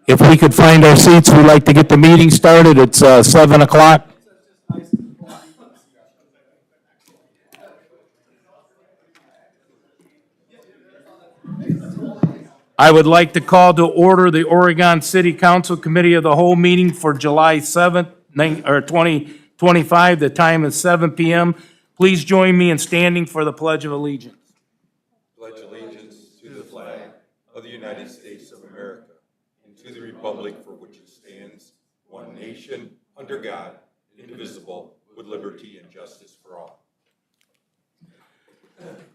If we could find our seats, we'd like to get the meeting started. It's 7 o'clock. I would like to call to order the Oregon City Council Committee of the Whole meeting for July 7th, 2025. The time is 7 p.m. Please join me in standing for the Pledge of Allegiance. Pledge allegiance to the flag of the United States of America and to the republic for which it stands, one nation, under God, indivisible, with liberty and justice for all.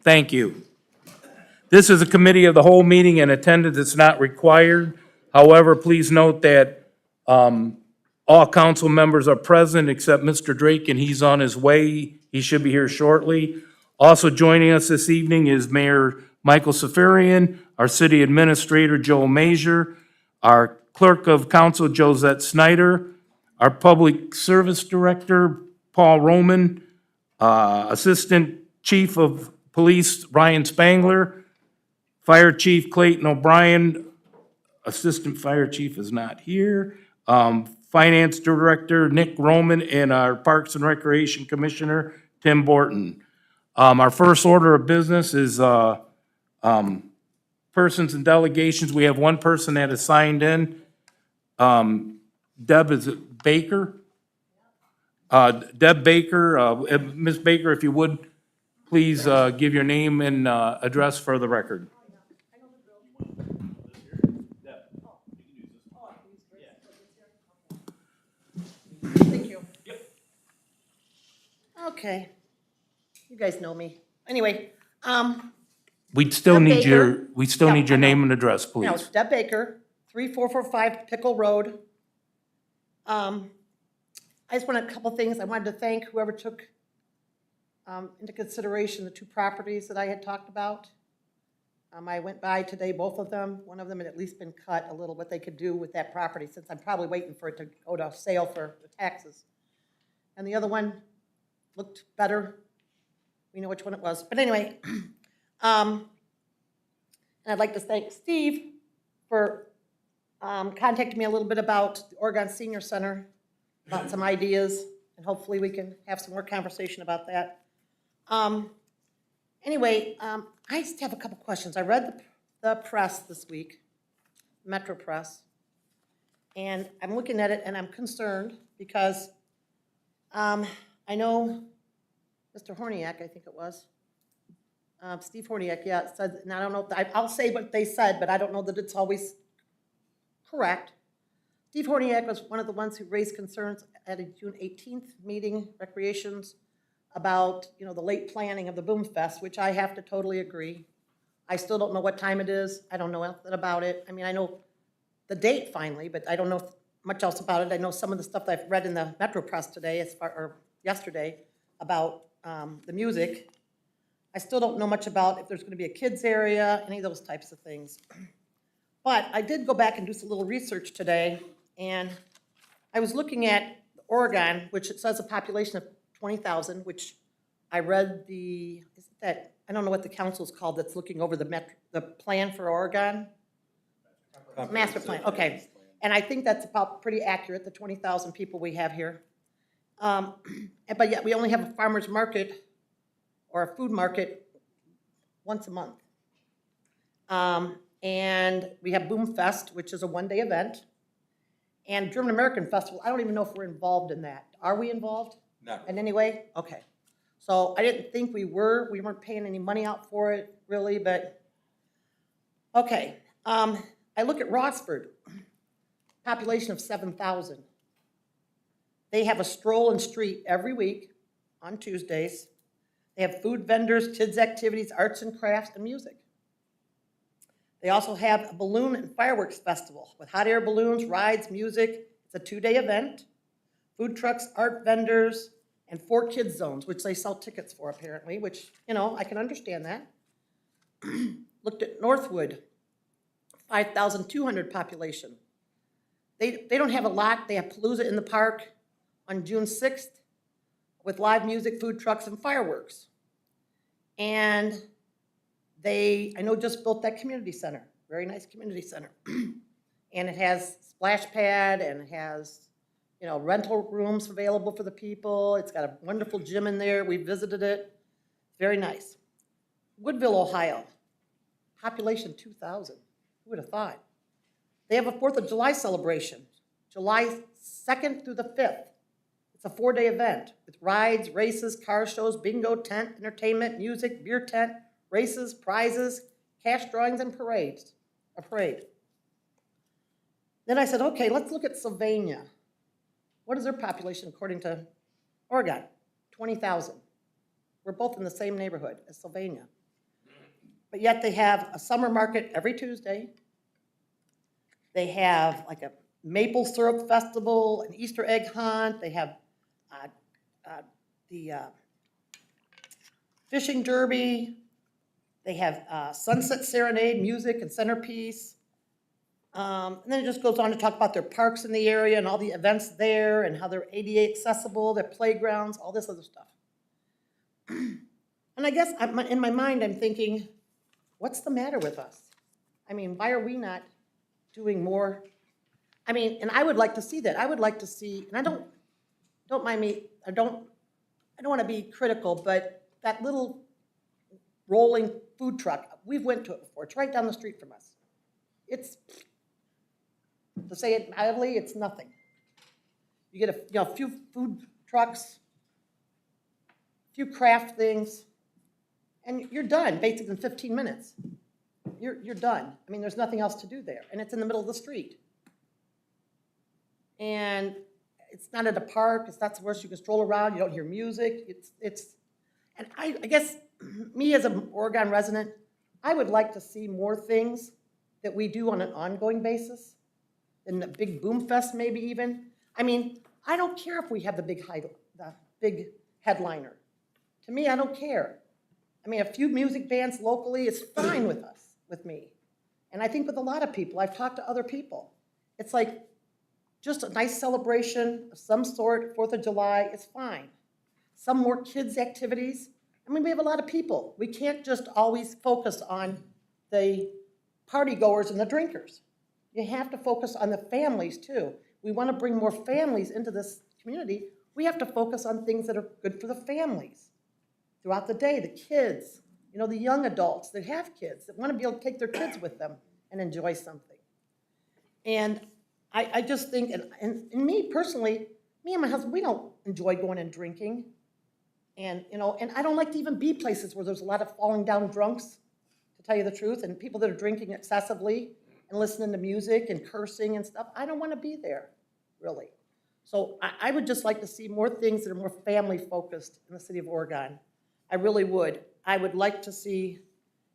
Thank you. This is a committee of the whole meeting, and attendance is not required. However, please note that all council members are present except Mr. Drake, and he's on his way. He should be here shortly. Also joining us this evening is Mayor Michael Safarian, our city administrator, Joe Major, our clerk of council, Josette Snyder, our public service director, Paul Roman, assistant chief of police, Ryan Spangler, Fire Chief Clayton O'Brien, Assistant Fire Chief is not here. Finance Director Nick Roman, and our Parks and Recreation Commissioner Tim Borton. Our first order of business is persons and delegations. We have one person that is signed in. Deb, is it Baker? Deb Baker. Ms. Baker, if you would, please give your name and address for the record. Thank you. Okay. You guys know me. Anyway, We'd still Deb need your, Baker. we still Yeah, need your I know. name and address, now, please. Deb Baker, 3445 Pickle Road. I just want a couple things. I wanted to thank whoever took into consideration the two properties that I had talked about. I went by today, both of them. One of them had at least been cut a little, what they could do with that property, since I'm probably waiting for it to go to sale for the taxes. And the other one looked better. We know which one it was. But anyway, and I'd like to thank Steve for contacting me a little bit about the Oregon Senior Center, about some ideas, and hopefully we can have some more conversation about that. Anyway, I just have a couple questions. I read the press this week, Metro Press, and I'm looking at it and I'm concerned because I know Mr. Horniak, I think it was, Steve Horniak, yeah, said, and I don't know, I'll say what they said, but I don't know that it's always correct. Steve Horniak was one of the ones who raised concerns at a June 18th meeting, Recreations, about, you know, the late planning of the Boom Fest, which I have to totally agree. I still don't know what time it is. I don't know anything about it. I mean, I know the date finally, but I don't know much else about it. I know some of the stuff that I've read in the Metro Press today, or yesterday, about the music. I still don't know much about if there's gonna be a kids area, any of those types of things. But I did go back and do some little research today, and I was looking at Oregon, which it says a population of 20,000, which I read I don't know what the council's called that's looking over the plan for Oregon? Master plan, okay. And I think that's about pretty accurate, the 20,000 people we have here. But yet we only have a farmer's market or a food market once a month. And we have Boom Fest, which is a one-day event. And German American Festival, I don't even know if we're involved in that. Are we involved? No. In any way? Okay. So I didn't think we were. We weren't paying any money out for it, really, but, okay. I look at Rossford, population of 7,000. They have a stroll and street every week on Tuesdays. They have food vendors, kids' activities, arts and crafts, and music. They also have a balloon and fireworks festival with hot air balloons, rides, music. It's a 2-day event. Food trucks, art vendors, and 4 kids zones, which they sell tickets for apparently, which, you know, I can understand that. Looked at Northwood, 5,200 population. They don't have a lot. They have Palooza in the park on June 6th with live music, food trucks, and fireworks. And I know just built that community center, very nice community center. And it has splash pad and it has, you know, rental rooms available for the people. It's got a wonderful gym in there. We visited it. Very nice. Woodville, Ohio, population 2,000. Who would have thought? They have a 4th of July celebration, July 2nd through the 5th. It's a 4-day event with rides, races, car shows, bingo, tent, entertainment, music, beer tent, races, prizes, cash drawings, and parades. A parade. Then I said, okay, let's look at Sylvania. What is their population according to Oregon? 20,000. We're both in the same neighborhood as Sylvania. But yet they have a summer market every Tuesday. They have like a maple syrup festival, an Easter egg hunt. They have the fishing derby. They have sunset serenade, music, and centerpiece. And then it just goes on to talk about their parks in the area and all the events there and how they're ADA accessible, their playgrounds, all this other stuff. And I guess in my mind, I'm thinking, what's the matter with us? I mean, why are we not doing more? I mean, and I would like to see that. I would like to see, and don't mind me, I don't want to be critical, but that little rolling food truck, we've went to it before. It's right down the street from us. It's, to say it mildly, it's nothing. You get a few food trucks, a few craft things, and you're done basically in 15 minutes. You're done. I mean, there's nothing else to do there, and it's in the middle of the street. And it's not at a park. It's not somewhere you can stroll around. You don't hear music. And I guess me as an Oregon resident, I would like to see more things that we do on an ongoing basis, and the big boom fest maybe even. I mean, I don't care if we have the big headliner. To me, I don't care. I mean, a few music bands locally is fine with me. And I think with a lot of people, I've talked to other people. It's like just a nice celebration of some sort, 4th of July, is fine. Some more kids' activities. I mean, we have a lot of people. We can't just always focus on the party goers and the drinkers. You have to focus on the families too. We want to bring more families into this community. We have to focus on things that are good for the families throughout the day, the kids, you know, the young adults that have kids, that want to be able to take their kids with them and enjoy something. And I just think, and me personally, me and my husband, we don't enjoy going and drinking. And, you know, and I don't like to even be places where there's a lot of falling down drunks, to tell you the truth, and people that are drinking excessively and listening to music and cursing and stuff. I don't want to be there, really. So I would just like to see more things that are more family-focused in the city of Oregon. I really would. I would like to see,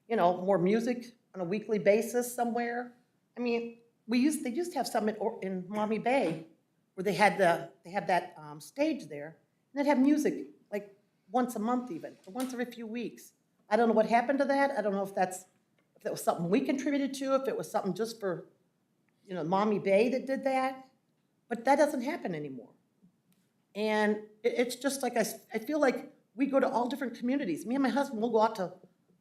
you know, more music on a weekly basis somewhere. I mean, they used to have some in Maumee Bay where they had that stage there, and they'd have music like once a month even, or once every few weeks. I don't know what happened to that. I don't know if that was something we contributed to, if it was something just for, you know, Maumee Bay that did that, but that doesn't happen anymore. And it's just like I feel like we go to all different communities. Me and my husband will go out to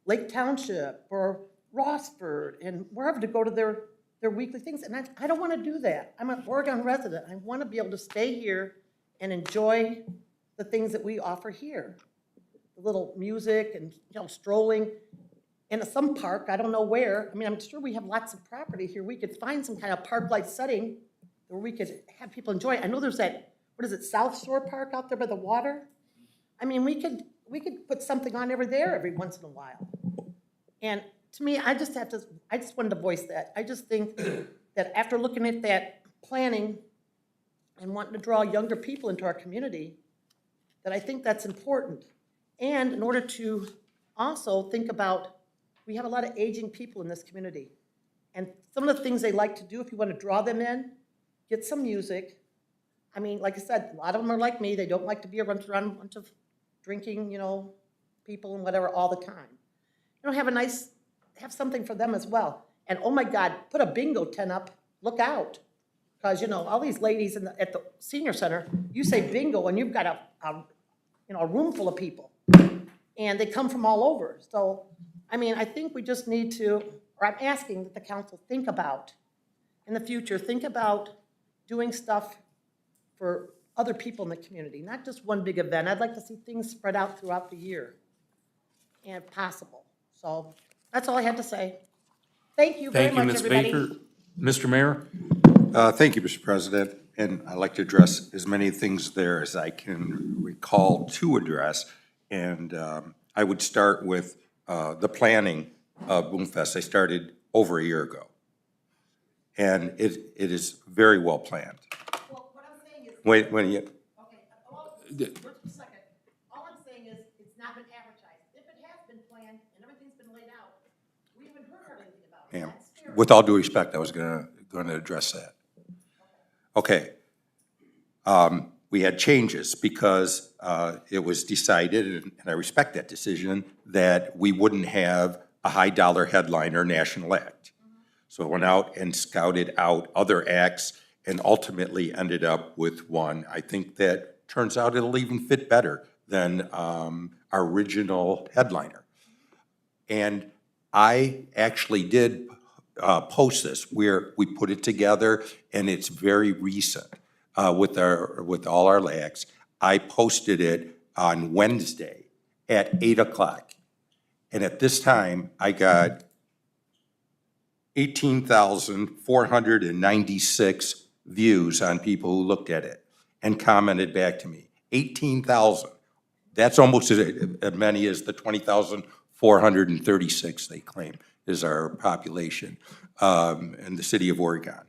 Lake Township or Rossford and wherever to go to their weekly things. And I don't want to do that. I'm an Oregon resident. I want to be able to stay here and enjoy the things that we offer here. The little music and, you know, strolling in some park, I don't know where. I mean, I'm sure we have lots of property here. We could find some kind of park-like setting where we could have people enjoy it. I know there's that, what is it, South Shore Park out there by the water? I mean, we could put something on over there every once in a while. And to me, I just wanted to voice that. I just think that after looking at that planning and wanting to draw younger people into our community, that I think that's important. And in order to also think about, we have a lot of aging people in this community. And some of the things they like to do, if you want to draw them in, get some music. I mean, like I said, a lot of them are like me. They don't like to be around a bunch of drinking, you know, people and whatever all the time. You know, have something for them as well. And oh my God, put a bingo tent up, look out. Because, you know, all these ladies at the senior center, you say bingo and you've got a room full of people. And they come from all over. So, I mean, I think we just need to, or I'm asking that the council think about in the future, think about doing stuff for other people in the community, not just one big event. I'd like to see things spread out throughout the year, and if possible. So that's all I had to say. Thank you very Thank you, much, Ms. everybody. Baker. Mr. Mayor? Thank you, Mr. President, and I'd like to address as many things there as I can recall to address. And I would start with the planning of Boomfest. I started over a year ago, and it is very well planned. Well, what I'm saying is. When you, Okay, just a second. All I'm saying is, it's not been advertised. If it has been planned and everything's been laid out, we haven't heard anything about it. ma'am, That's scary. with all due respect, I was gonna address that. Okay. We had changes because it was decided, and I respect that decision, that we wouldn't have a high-dollar headliner national act. So I went out and scouted out other acts and ultimately ended up with one. I think that turns out it'll even fit better than our original headliner. And I actually did post this, where we put it together, and it's very recent with all our acts. I posted it on Wednesday at 8 o'clock. And at this time, I got 18,496 views on people who looked at it and commented back to me. 18,000. That's almost as many as the 20,436 they claim is our population in the city of Oregon.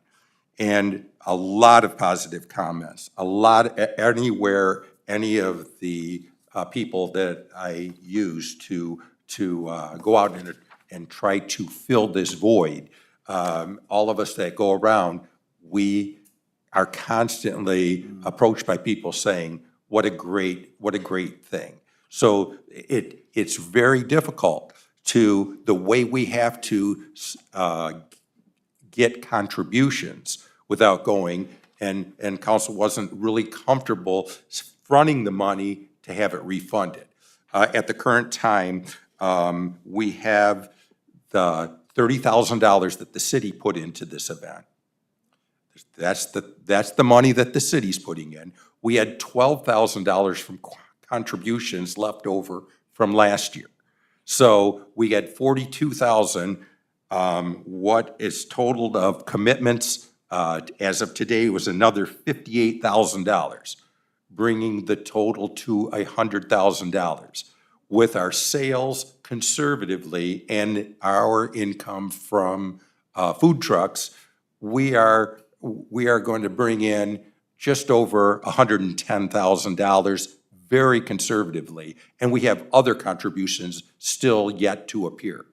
And a lot of positive comments, anywhere, any of the people that I use to go out and try to fill this void. All of us that go around, we are constantly approached by people saying, what a great thing. So it's very difficult the way we have to get contributions without going, and council wasn't really comfortable fronting the money to have it refunded. At the current time, we have the $30,000 that the city put into this event. That's the money that the city's putting in. We had $12,000 from contributions left over from last year. So we had 42,000. What is totaled of commitments as of today was another $58,000, bringing the total to $100,000. With our sales conservatively and our income from food trucks, we are going to bring in just over $110,000 very conservatively, and we have other contributions still yet to appear.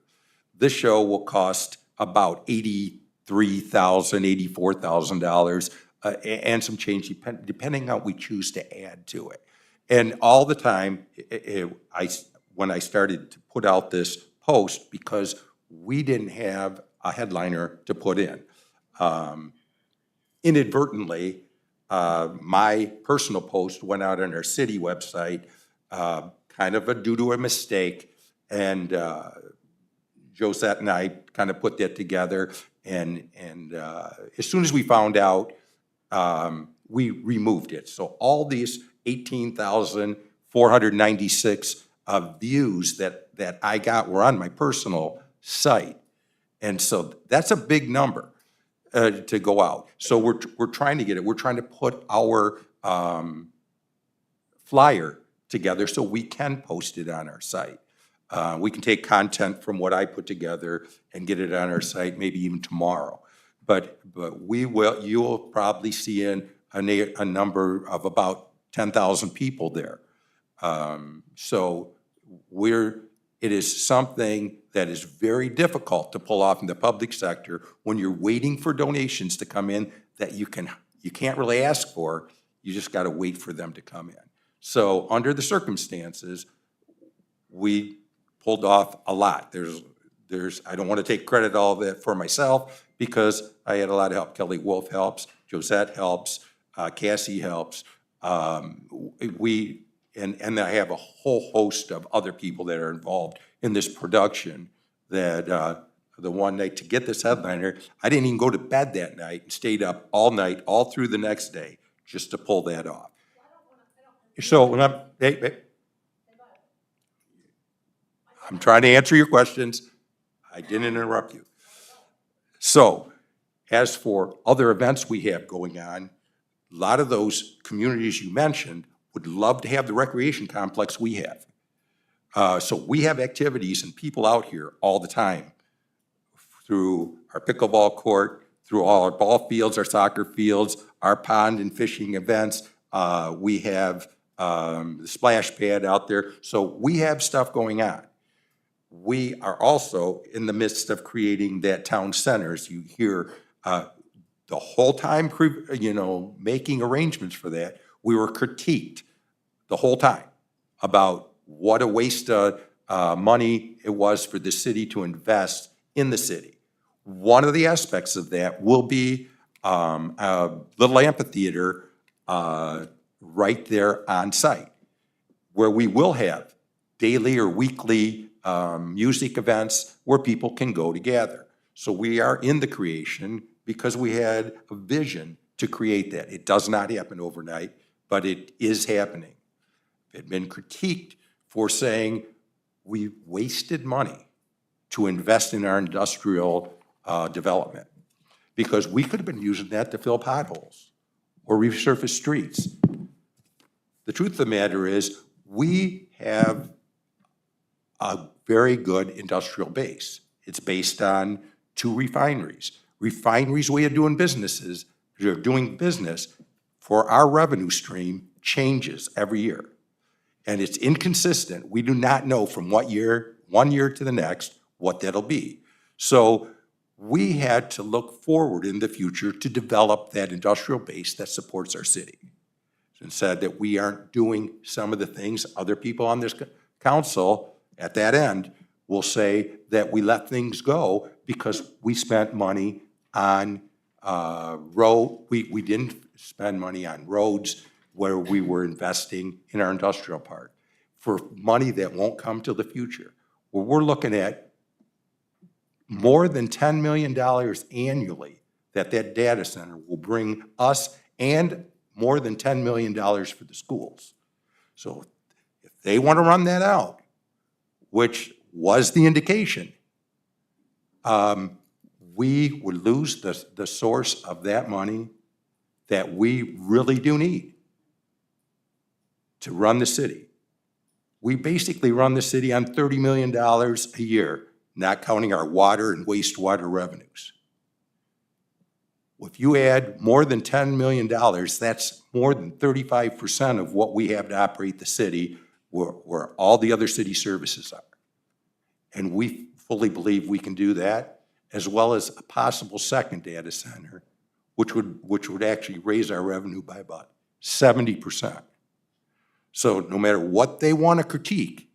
This show will cost about $83,000, $84,000, and some change depending on what we choose to add to it. And all the time, when I started to put out this post, because we didn't have a headliner to put in. Inadvertently, my personal post went out on our city website, kind of due to a mistake, and Josette and I kind of put that together, and as soon as we found out, we removed it. So all these 18,496 views that I got were on my personal site, and so that's a big number to go out. So we're trying to get it. We're trying to put our flyer together so we can post it on our site. We can take content from what I put together and get it on our site, maybe even tomorrow. But you'll probably see a number of about 10,000 people there. So it is something that is very difficult to pull off in the public sector when you're waiting for donations to come in that you can't really ask for. You just got to wait for them to come in. So under the circumstances, we pulled off a lot. I don't want to take credit all of it for myself because I had a lot of help. Kelly Wolf helps, Josette helps, Cassie helps. And I have a whole host of other people that are involved in this production that the one night to get this headliner. I didn't even go to bed that night and stayed up all night, all through the next day, just to pull that off. So when I'm trying to answer your questions. I didn't interrupt you. So as for other events we have going on, a lot of those communities you mentioned would love to have the recreation complex we have. So we have activities and people out here all the time through our pickleball court, through all our ball fields, our soccer fields, our pond and fishing events. We have the splash pad out there. So we have stuff going on. We are also in the midst of creating that town center. As you hear, the whole time, making arrangements for that, we were critiqued the whole time about what a waste of money it was for the city to invest in the city. One of the aspects of that will be a little amphitheater right there on site, where we will have daily or weekly music events where people can go to gather. So we are in the creation because we had a vision to create that. It does not happen overnight, but it is happening. It had been critiqued for saying we wasted money to invest in our industrial development because we could have been using that to fill potholes or resurface streets. The truth of the matter is we have a very good industrial base. It's based on 2 refineries. Refineries' way of doing business for our revenue stream changes every year. And it's inconsistent. We do not know from one year to the next, what that'll be. So we had to look forward in the future to develop that industrial base that supports our city. And said that we aren't doing some of the things other people on this council at that end will say that we let things go because we spent money on we didn't spend money on roads where we were investing in our industrial park for money that won't come till the future. Well, we're looking at more than $10 million annually that data center will bring us, and more than $10 million for the schools. So if they want to run that out, which was the indication, we would lose the source of that money that we really do need to run the city. We basically run the city on $30 million a year, not counting our water and wastewater revenues. If you add more than $10 million, that's more than 35% of what we have to operate the city where all the other city services are. And we fully believe we can do that, as well as a possible second data center, which would actually raise our revenue by about 70%. So no matter what they want to critique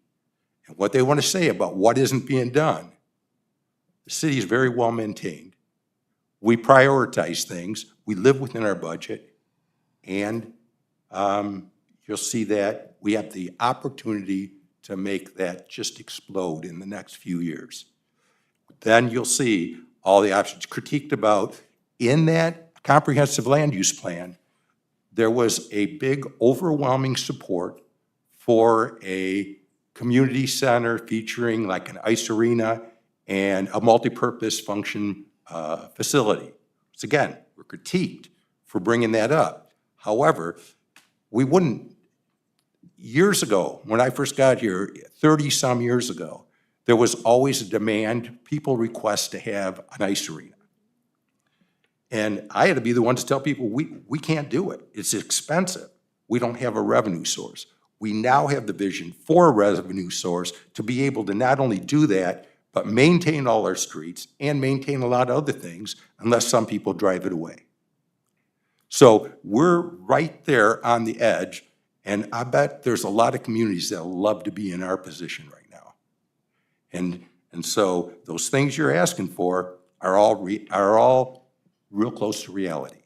and what they want to say about what isn't being done, the city is very well maintained. We prioritize things. We live within our budget. And you'll see that we have the opportunity to make that just explode in the next few years. Then you'll see all the options critiqued about. In that comprehensive land use plan, there was a big overwhelming support for a community center featuring like an ice arena and a multi-purpose function facility. So again, we're critiqued for bringing that up. However, we wouldn't, years ago, when I first got here, 30-some years ago, there was always a demand, people request to have an ice arena. And I had to be the one to tell people, we can't do it. It's expensive. We don't have a revenue source. We now have the vision for a revenue source to be able to not only do that, but maintain all our streets and maintain a lot of other things, unless some people drive it away. So we're right there on the edge, and I bet there's a lot of communities that love to be in our position right now. And so those things you're asking for are all real close to reality.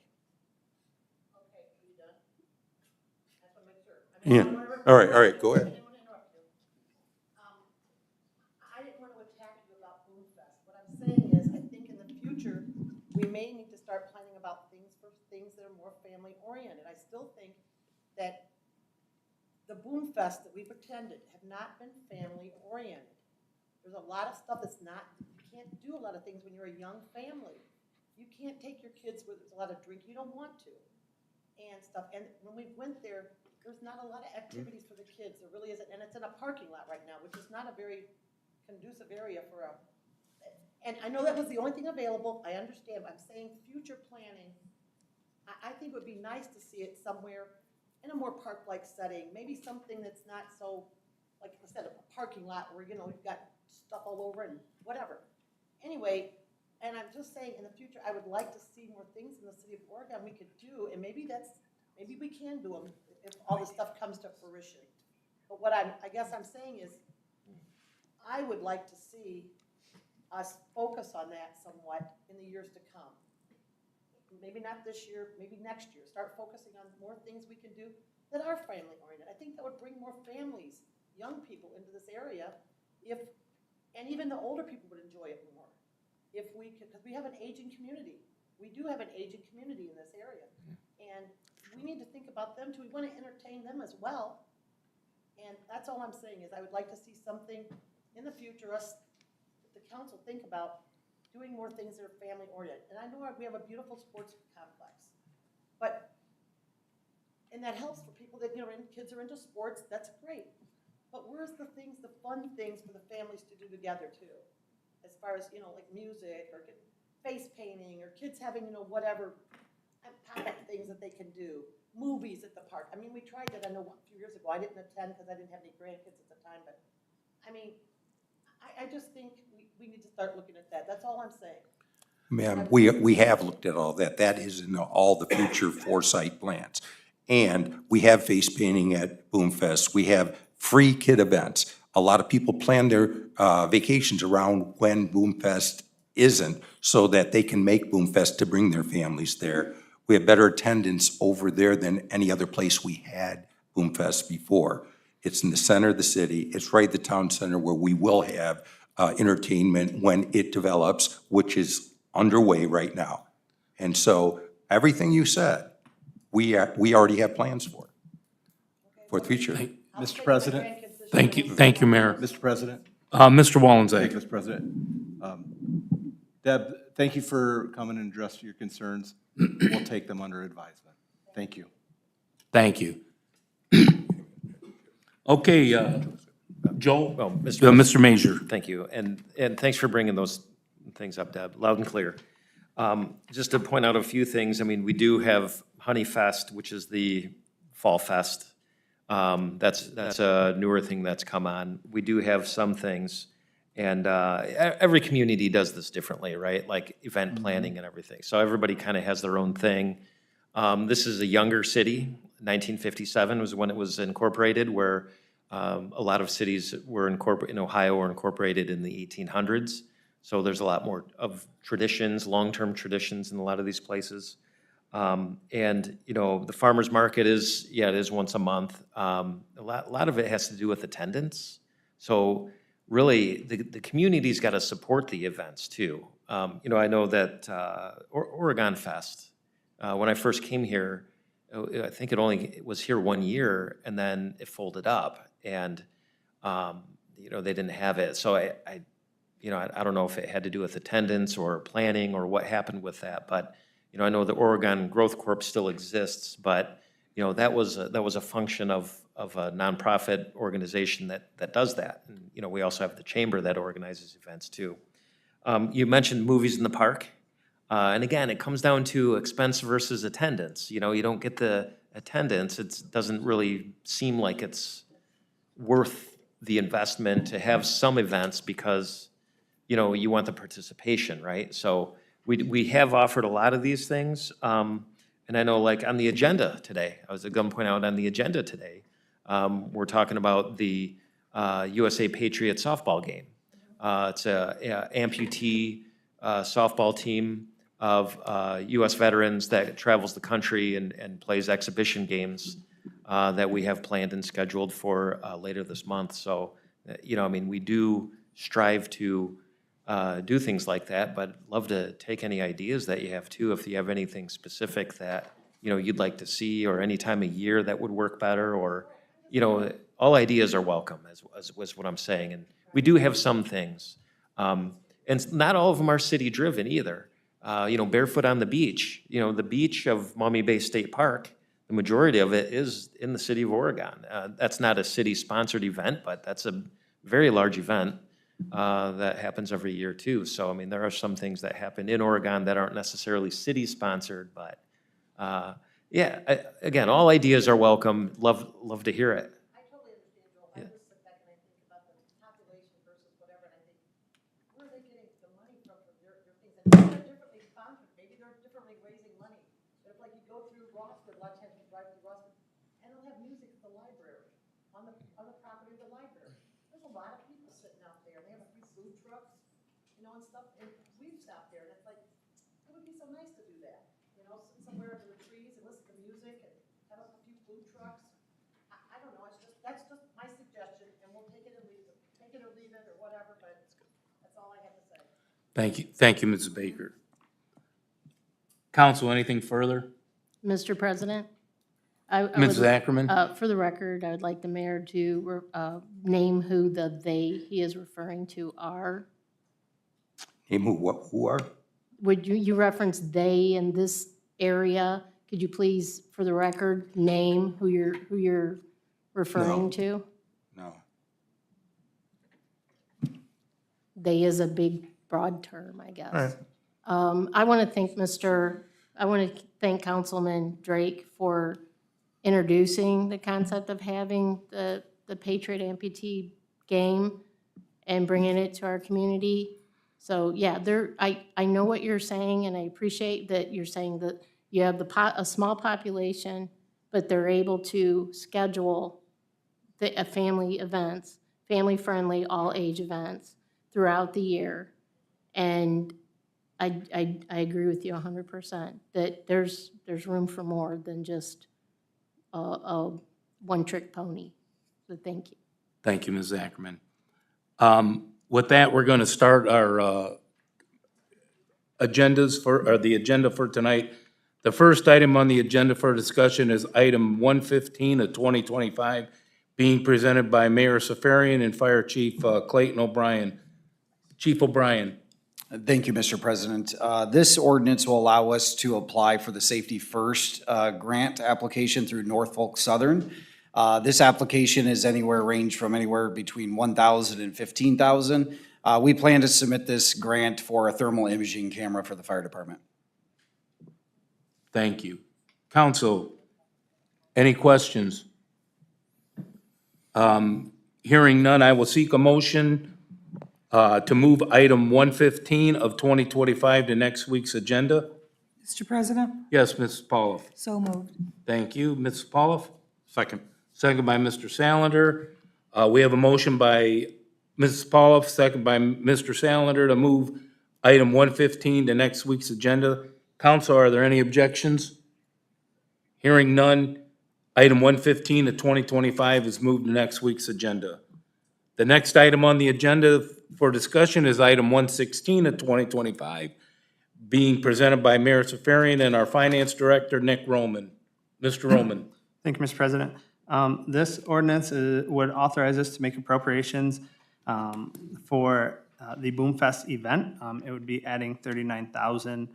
Yeah. All right, go ahead. I didn't want to attack you about Food Fest. What I'm saying future, we may need to start planning about things that are more family-oriented. I still think that the Boom Fest that we've attended have not been family-oriented. There's a lot of stuff that's not, you can't do a lot of things when you're a young family. You can't take your kids where there's a lot of drink, you don't want to, and stuff. And when we went there, there's not a lot of activities for the kids, there really isn't, and it's in a parking lot right now, which is not a very conducive area for a, and I know that was the only thing available, I understand, but I'm saying future planning, I think it would be nice to see it somewhere in a more park-like setting, maybe something that's not so, like I said, a parking lot where, you know, you've got stuff all over and whatever. Anyway, and I'm just saying, in the future, I would like to see more things in the city of Oregon we could do, and maybe we can do them if all this stuff comes to fruition. But what I guess I'm saying is, I would like to see us focus on that somewhat in the years to come. Maybe not this year, maybe next year, start focusing on more things we can do that are family-oriented. I think that would bring more families, young people into this area, and even the older people would enjoy it more. If we could, because we have an aging community. We do have an aging community in this area. And we need to think about them too. We want to entertain them as well. And that's all I'm saying is I would like to see something in the future, us, the council, think about doing more things that are family oriented. And I know we have a beautiful sports complex, and that helps for people that, you know, kids are into sports, that's great. But where's the things, the fun things for the families to do together too? As far as, you know, like music or face painting or kids having, you know, whatever pop-up things that they can do, movies at the park. I mean, we tried that, I know, a few years ago. I didn't attend because I didn't have any grandkids at the time, but I mean, I just think we need to start looking at that. That's all I'm saying. Ma'am, we have looked at all that. That is in all the future foresight plans. And we have face painting at Boom Fest. We have free kid events. A lot of people plan their vacations around when Boom Fest isn't, so that they can make Boom Fest to bring their families there. We have better attendance over there than any other place we had Boom Fest before. It's in the center of the city. It's right at the town center where we will have entertainment when it develops, which is underway right now. And so everything you said, we already have plans for the future. I'll Mr. take my President? grandkids this Thank year. you, thank you, Mayor. Mr. President? Mr. Thank Wallenzeig. you, Mr. President. Deb, thank you for coming and addressing your concerns. We'll take them under advisement. Thank you. Thank you. Okay, Joel? Well, Mr. Major. Thank you, and thanks for bringing those things up, Deb, loud and clear. Just to point out a few things, I mean, we do have Honey Fest, which is the Fall Fest. That's a newer thing that's come on. We do have some things, and every community does this differently, right? Like event planning and everything. So everybody kind of has their own thing. This is a younger city. 1957 was when it was incorporated, where a lot of cities were in Ohio were incorporated in the 1800s. So there's a lot more of traditions, long-term traditions in a lot of these places. And, you know, the farmer's market is, it is once a month. A lot of it has to do with attendance. So really, the community's got to support the events too. You know, I know that Oregon Fest, when I first came here, I think it was here 1 year, and then it folded up, and, you know, they didn't have it. So I don't know if it had to do with attendance or planning or what happened with that, but, you know, I know the Oregon Growth Corp still exists, but, you know, that was a function of a nonprofit organization that does that. And, you know, we also have the chamber that organizes events too. You mentioned movies in the park. And again, it comes down to expense versus attendance. You know, you don't get the attendance, it doesn't really seem like it's worth the investment to have some events because, you know, you want the participation, right? So we have offered a lot of these things. And I know, like, on the agenda today, I was going to point out on the agenda today, we're talking about the USA Patriot softball game. It's a amputee softball team of U.S. veterans that travels the country and plays exhibition games that we have planned and scheduled for later this month. So, you know, I mean, we do strive to do things like that, but love to take any ideas that you have too, if you have anything specific that, you know, you'd like to see, or any time of year that would work better, or, you know, all ideas are welcome, was what I'm saying. And we do have some things. And not all of them are city-driven either. You know, Barefoot on the Beach, you know, the beach of Maumee Bay State Park, the majority of it is in the city of Oregon. That's not a city-sponsored event, but that's a very large event that happens every year too. So, I mean, there are some things that happen in Oregon that aren't necessarily city-sponsored, but yeah, again, all ideas are welcome. Love to hear it. I totally understand, Joel. I just sit back and I think about the population versus whatever, and I think, where are they getting the money from for their things? And maybe they're differently sponsored, maybe they're differently raising money. But if like you go through Rossford, a lot of times you drive through Rossford, and they'll have music at the library, on the property of the library. There's a lot of people sitting out there, they have a few food trucks, you know, and stuff, and we've stopped there, and it's like, it would be so nice to do that. You know, sit somewhere under the trees and listen to music and have a few food trucks. I don't know, that's just my suggestion, and we'll take it or leave it, or whatever, but that's all I have to say. Thank you, Mrs. Baker. Council, anything further? Mr. President? I would- Mrs. Ackerman? For the record, I would like the mayor to name who the "they" he is referring to are. Name who are? Would you reference "they" in this area? Could you please, for the record, name who you're referring No. to? No. "They" is a big, broad term, I guess. I want to thank Councilman Drake for introducing the concept of having the Patriot Amputee game and bringing it to our community. So, yeah, I know what you're saying, and I appreciate that you're saying that you have a small population, but they're able to schedule family events, family-friendly, all-age events throughout the year. And I agree with you 100%, that there's room for more than just a one-trick pony. So thank you. Thank you, Ms. Ackerman. With that, we're going to start our the agenda for tonight. The first item on the agenda for discussion is item 115 of 2025, being presented by Mayor Safarian and Fire Chief Clayton O'Brien. Chief O'Brien. Thank you, Mr. President. This ordinance will allow us to apply for the Safety First grant application through Norfolk Southern. This application is range from anywhere between $1,000 and $15,000. We plan to submit this grant for a thermal imaging camera for the fire department. Thank you. Council, any questions? Hearing none, I will seek a motion to move item 115 of 2025 to next week's agenda. Mr. President, Yes, Mrs. Pauloff. so moved. Thank you. Mrs. Pauloff? Second. Second by Mr. Salander. We have a motion by Mrs. Pauloff, second by Mr. Salander to move item 115 to next week's agenda. Council, are there any objections? Hearing none, item 115 of 2025 is moved to next week's agenda. The next item on the agenda for discussion is item 116 of 2025, being presented by Mayor Safarian and our Finance Director, Nick Roman. Mr. Roman. Thank you, Mr. President. This ordinance would authorize us to make appropriations for the Boom Fest event. It would be adding $39,000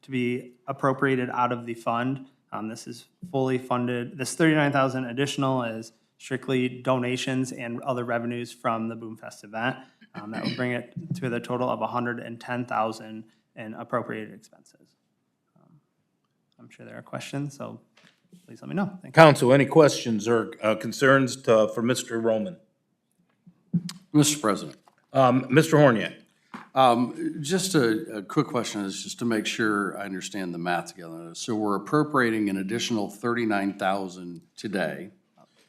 to be appropriated out of the fund. This is fully funded. This $39,000 additional is strictly donations and other revenues from the Boom Fest event. That would bring it to the total of $110,000 in appropriated expenses. I'm sure there are questions, so please let me know. Thank you. Council, any questions or concerns for Mr. Roman? Mr. President, Mr. Horniak. just a quick question is just to make sure I understand the math together. So we're appropriating an additional $39,000 today,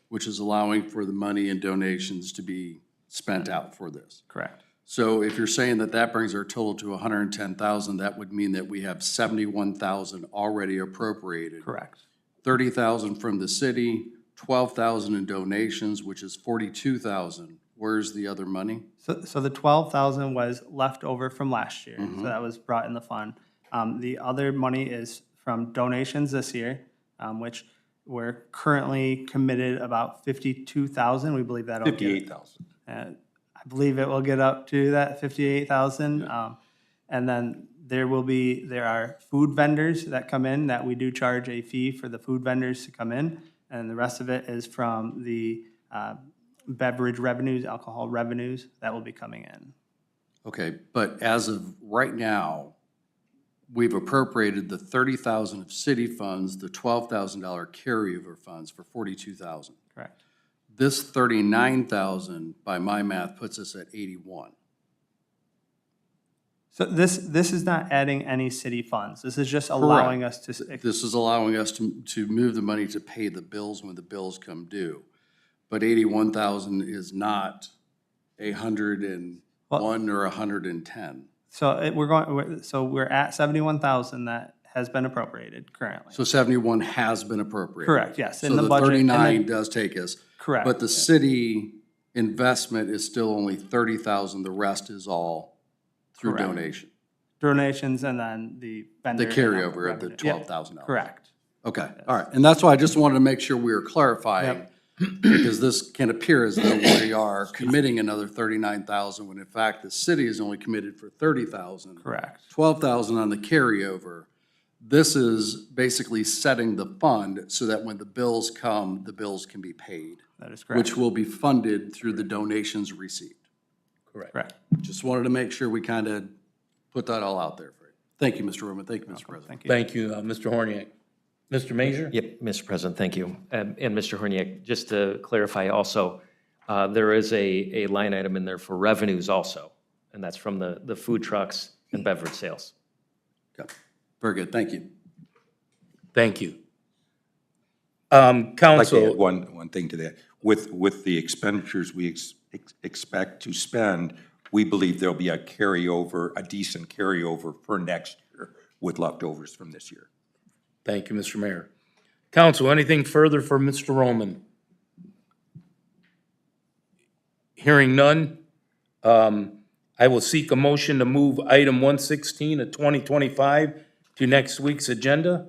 which is allowing for the money and donations to be spent out for this. Correct. So if you're saying that that brings our total to $110,000, that would mean that we have $71,000 already appropriated. Correct. $30,000 from the city, $12,000 in donations, which is $42,000, Where's the other money? So the 12,000 was left over from last year, so that was brought in the fund. The other money is from donations this year, which we're currently committed about 52,000. We believe that'll get. 58,000. I believe it will get up to that 58,000. And then there are food vendors that come in that we do charge a fee for the food vendors to come in. And the rest of it is from the beverage revenues, alcohol revenues that will be coming in. Okay, but as of right now, we've appropriated the 30,000 of city funds, the $12,000 carryover funds for 42,000. Correct. This 39,000, by my math, puts us at 81. So this is not adding any city funds. This is just allowing us to. This is allowing us to move the money to pay the bills when the bills come due. But 81,000 is not 101 or 110. So we're at 71,000 that has been appropriated currently. So 71 has been appropriated. Correct, yes, in So the the budget, and 39 then- does take us. Correct, But the yeah. city investment is still only 30,000. The rest is all through Correct. donation. Donations and then the vendor. The and carryover of the revenue. Yep, $12,000. correct. Okay, all right. And that's why I just wanted to make sure we were clarifying, because this can appear as though we are committing another 39,000, when in fact the city is only committed for 30,000. Correct. 12,000 on the carryover. This is basically setting the fund so that when the bills come, the bills can be paid, That is correct. which will be funded through the donations received. Correct. Just wanted to make sure we kind of put that all out there for you. Thank you, Mr. Roman. Thank you, Mr. President. Thank you. Thank you, Mr. Horniak. Mr. Major? Yep, Mr. President, thank you. And Mr. Horniak, just to clarify also, there is a line item in there for revenues also, and that's from the food trucks and beverage sales. Okay. Very good. Thank you. Thank you. I'd like to Council, add one thing to that. With the expenditures we expect to spend, we believe there'll be a decent carryover for next year with leftovers from this year. thank you, Mr. Mayor. Council, anything further for Mr. Roman? Hearing none, I will seek a motion to move item 116 of 2025 to next week's agenda.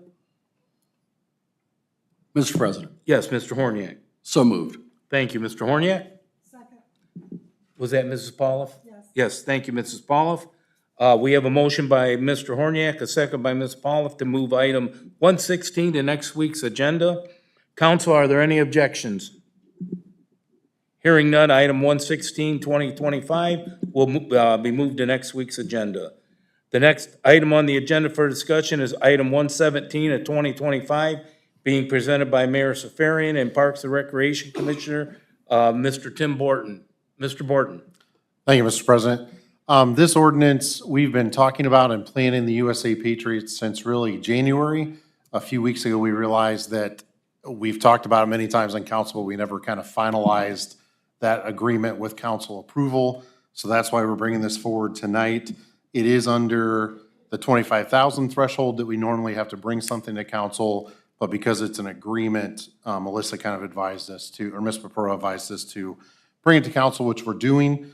Mr. President, Yes, Mr. Horniak. so moved. Thank you, Mr. Horniak. Second. Was that Mrs. Pauloff? Yes. Yes, thank you, Mrs. Pauloff. We have a motion by Mr. Horniak, a second by Ms. Pauloff to move item 116 to next week's agenda. Council, are there any objections? Hearing none, item 116, 2025 will be moved to next week's agenda. The next item on the agenda for discussion is item 117 of 2025, being presented by Mayor Safarian and Parks and Recreation Commissioner, Mr. Tim Borton. Mr. Borton. Thank you, Mr. President. This ordinance, we've been talking about and planning the USA Patriots since really January. A few weeks ago, we realized that we've talked about it many times on council, but we never kind of finalized that agreement with council approval. So that's why we're bringing this forward tonight. It is under the 25,000 threshold that we normally have to bring something to council, but because it's an agreement, Melissa kind of advised us to, or Ms. Pepero advised us to bring it to council, which we're doing.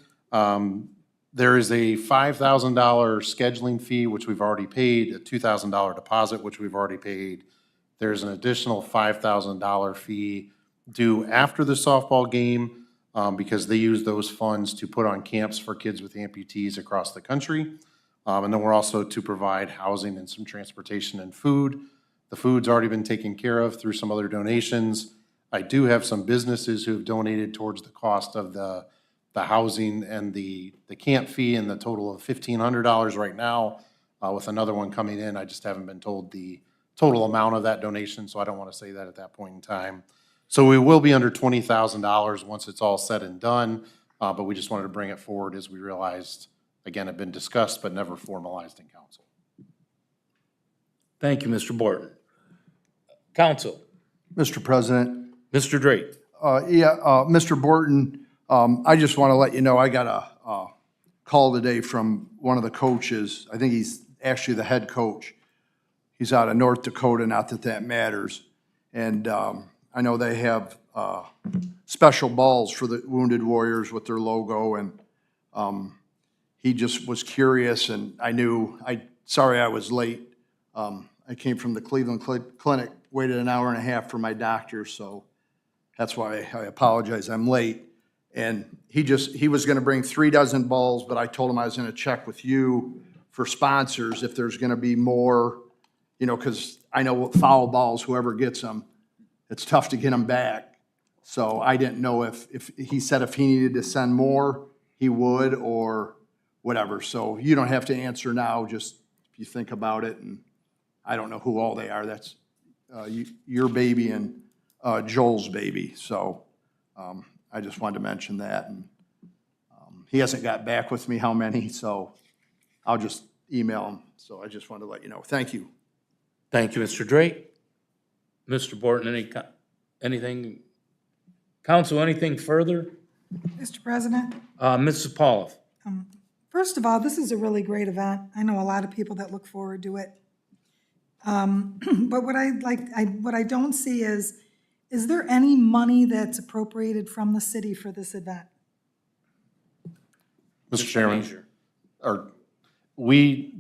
There is a $5,000 scheduling fee, which we've already paid, a $2,000 deposit, which we've already paid. There's an additional $5,000 fee due after the softball game, because they use those funds to put on camps for kids with amputees across the country. And then we're also to provide housing and some transportation and food. The food's already been taken care of through some other donations. I do have some businesses who have donated towards the cost of the housing and the camp fee, and the total of $1,500 right now, with another one coming in. I just haven't been told the total amount of that donation, so I don't want to say that at that point in time. So we will be under $20,000 once it's all said and done, but we just wanted to bring it forward as we realized, again, it had been discussed but never formalized in council. Thank you, Mr. Borton. Council, Mr. President, Mr. Drake. Mr. Borton, I just want to let you know, I got a call today from one of the coaches. I think he's actually the head coach. He's out of North Dakota, not that that matters. And I know they have special balls for the Wounded Warriors with their logo, and he just was curious, and sorry I was late. I came from the Cleveland Clinic, waited an hour and a half for my doctor, so that's why I apologize, I'm late. And he was gonna bring 3 dozen balls, but I told him I was gonna check with you for sponsors if there's gonna be more, because I know foul balls, whoever gets them, it's tough to get them back. So I didn't know if he said if he needed to send more, he would, or whatever. So you don't have to answer now, just if you think about it, and I don't know who all they are. That's your baby and Joel's baby. So I just wanted to mention that. And he hasn't got back with me how many, so I'll just email him. So I just wanted to let you know. Thank you. Thank you, Mr. Drake. Mr. Borton, anything? Council, anything further? Mr. President, Mrs. Pauloff? first of all, this is a really great event. I know a lot of people that look forward to it. But what I don't see is there any money that's appropriated from the city for this event? Mr. Chairman,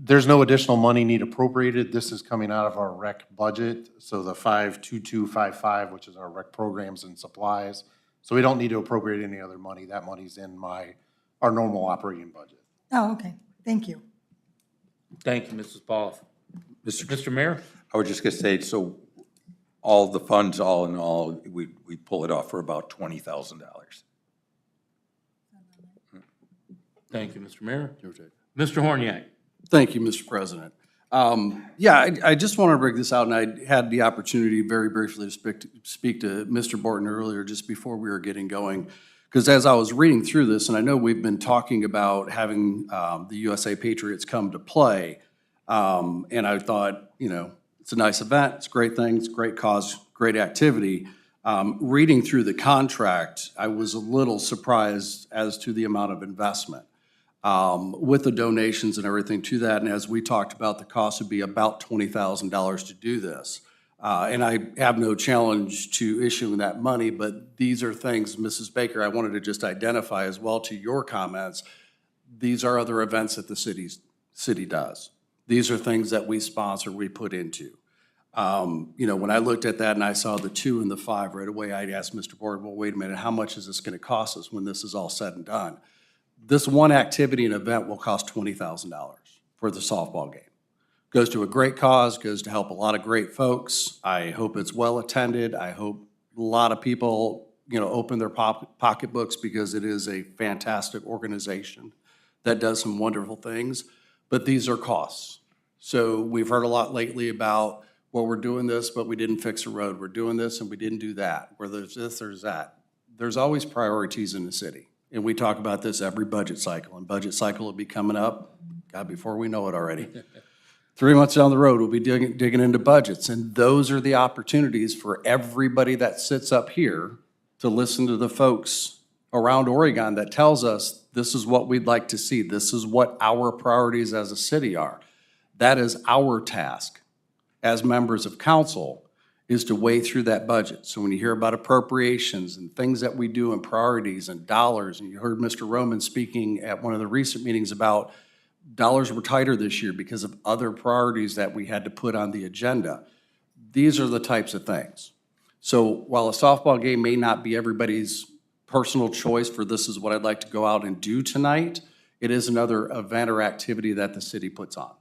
there's no additional money need appropriated. This is coming out of our rec budget, so the 52255, which is our rec programs and supplies. So we don't need to appropriate any other money. That money's in our normal operating budget. Oh, okay, thank you. Thank you, Mrs. Pauloff. Mr. Mayor? I was just gonna say, so all the funds, all in all, we pull it off for about $20,000. Thank you, Mr. Mayor. Mr. Horniak? Thank you, Mr. President. I just want to bring this out, and I had the opportunity very briefly to speak to Mr. Borton earlier, just before we were getting going. Because as I was reading through this, and I know we've been talking about having the USA Patriots come to play, and I thought, it's a nice event, it's a great thing, it's a great cause, great activity. Reading through the contract, I was a little surprised as to the amount of investment. With the donations and everything to that, and as we talked about, the cost would be about $20,000 to do this. And I have no challenge to issuing that money, but these are things, Mrs. Baker, I wanted to just identify as well to your comments. These are other events that the city does. These are things that we sponsor, we put into. When I looked at that and I saw the 2 and the 5 right away, I asked Mr. Borton, well, wait a minute, how much is this gonna cost us when this is all said and done? This one activity and event will cost $20,000 for the softball game. Goes to a great cause, goes to help a lot of great folks. I hope it's well attended. I hope a lot of people, open their pocketbooks, because it is a fantastic organization that does some wonderful things, but these are costs. So we've heard a lot lately about, well, we're doing this, but we didn't fix a road. We're doing this and we didn't do that. Where there's this, there's that. There's always priorities in the city. And we talk about this every budget cycle, and budget cycle will be coming up, God, before we know it already. 3 months down the road, we'll be digging into budgets, and those are the opportunities for everybody that sits up here to listen to the folks around Oregon that tells us this is what we'd like to see. This is what our priorities as a city are. That is our task as members of council, is to weigh through that budget. So when you hear about appropriations and things that we do and priorities and dollars, and you heard Mr. Roman speaking at one of the recent meetings about dollars were tighter this year because of other priorities that we had to put on the agenda. These are the types of things. So while a softball game may not be everybody's personal choice for this is what I'd like to go out and do tonight, it is another event or activity that the city puts on.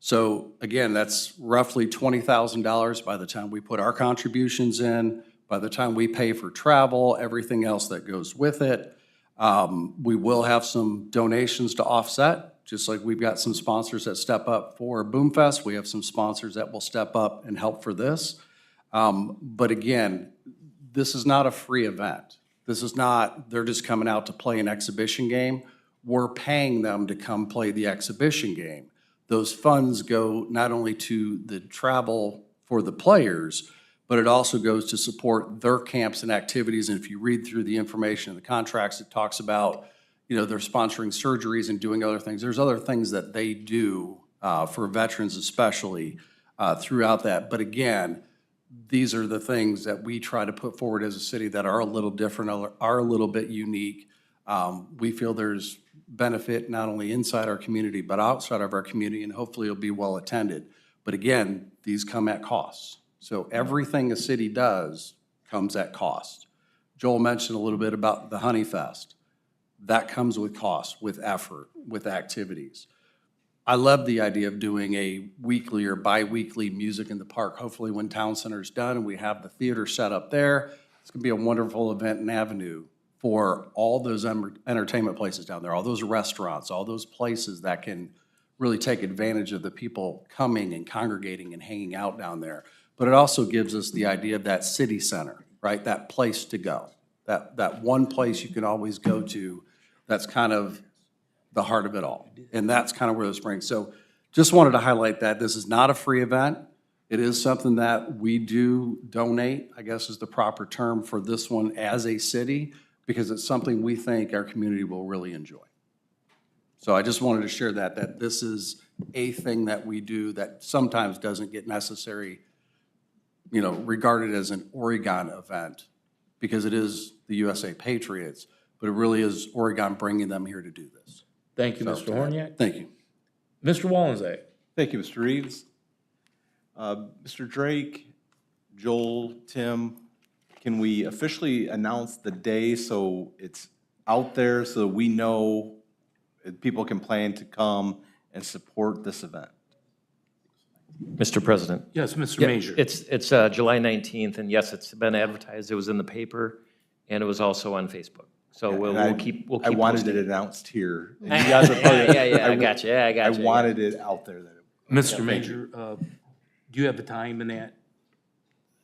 So again, that's roughly $20,000 by the time we put our contributions in, by the time we pay for travel, everything else that goes with it. We will have some donations to offset, just like we've got some sponsors that step up for Boomfest. We have some sponsors that will step up and help for this. But again, this is not a free event. This is not, they're just coming out to play an exhibition game. We're paying them to come play the exhibition game. Those funds go not only to the travel for the players, but it also goes to support their camps and activities. And if you read through the information in the contracts, it talks about, they're sponsoring surgeries and doing other things. There's other things that they do for veterans especially throughout that. But again, these are the things that we try to put forward as a city that are a little different, are a little bit unique. We feel there's benefit not only inside our community, but outside of our community, and hopefully it'll be well attended. But again, these come at costs. So everything a city does comes at cost. Joel mentioned a little bit about the Honey Fest. That comes with cost, with effort, with activities. I love the idea of doing a weekly or bi-weekly music in the park. Hopefully when Town Center's done and we have the theater set up there, it's gonna be a wonderful event and avenue for all those entertainment places down there, all those restaurants, all those places that can really take advantage of the people coming and congregating and hanging out down there. But it also gives us the idea of that city center, right? That place to go, that one place you can always go to. That's kind of the heart of it all. And that's kind of where this brings. So just wanted to highlight that this is not a free event. It is something that we do donate, I guess is the proper term for this one as a city, because it's something we think our community will really enjoy. So I just wanted to share that this is a thing that we do that sometimes doesn't get necessary, regarded as an Oregon event, because it is the USA Patriots, but it really is Oregon bringing them here to do this. Thank you, Mr. Horniak. Thank you. Mr. Wallenzeck. Thank you, Mr. Reeves. Mr. Drake, Joel, Tim, can we officially announce the day so it's out there so we know people can plan to come and support this event? Mr. President. Yes, Mr. Yeah, Major. It's July 19th, and yes, it's been advertised. It was in the paper, and it was also on Facebook. So we'll keep I wanted posting. it announced here. And you guys are part of it. Yeah, I got you, I wanted it out there. Mr. Major, do you have a time in that?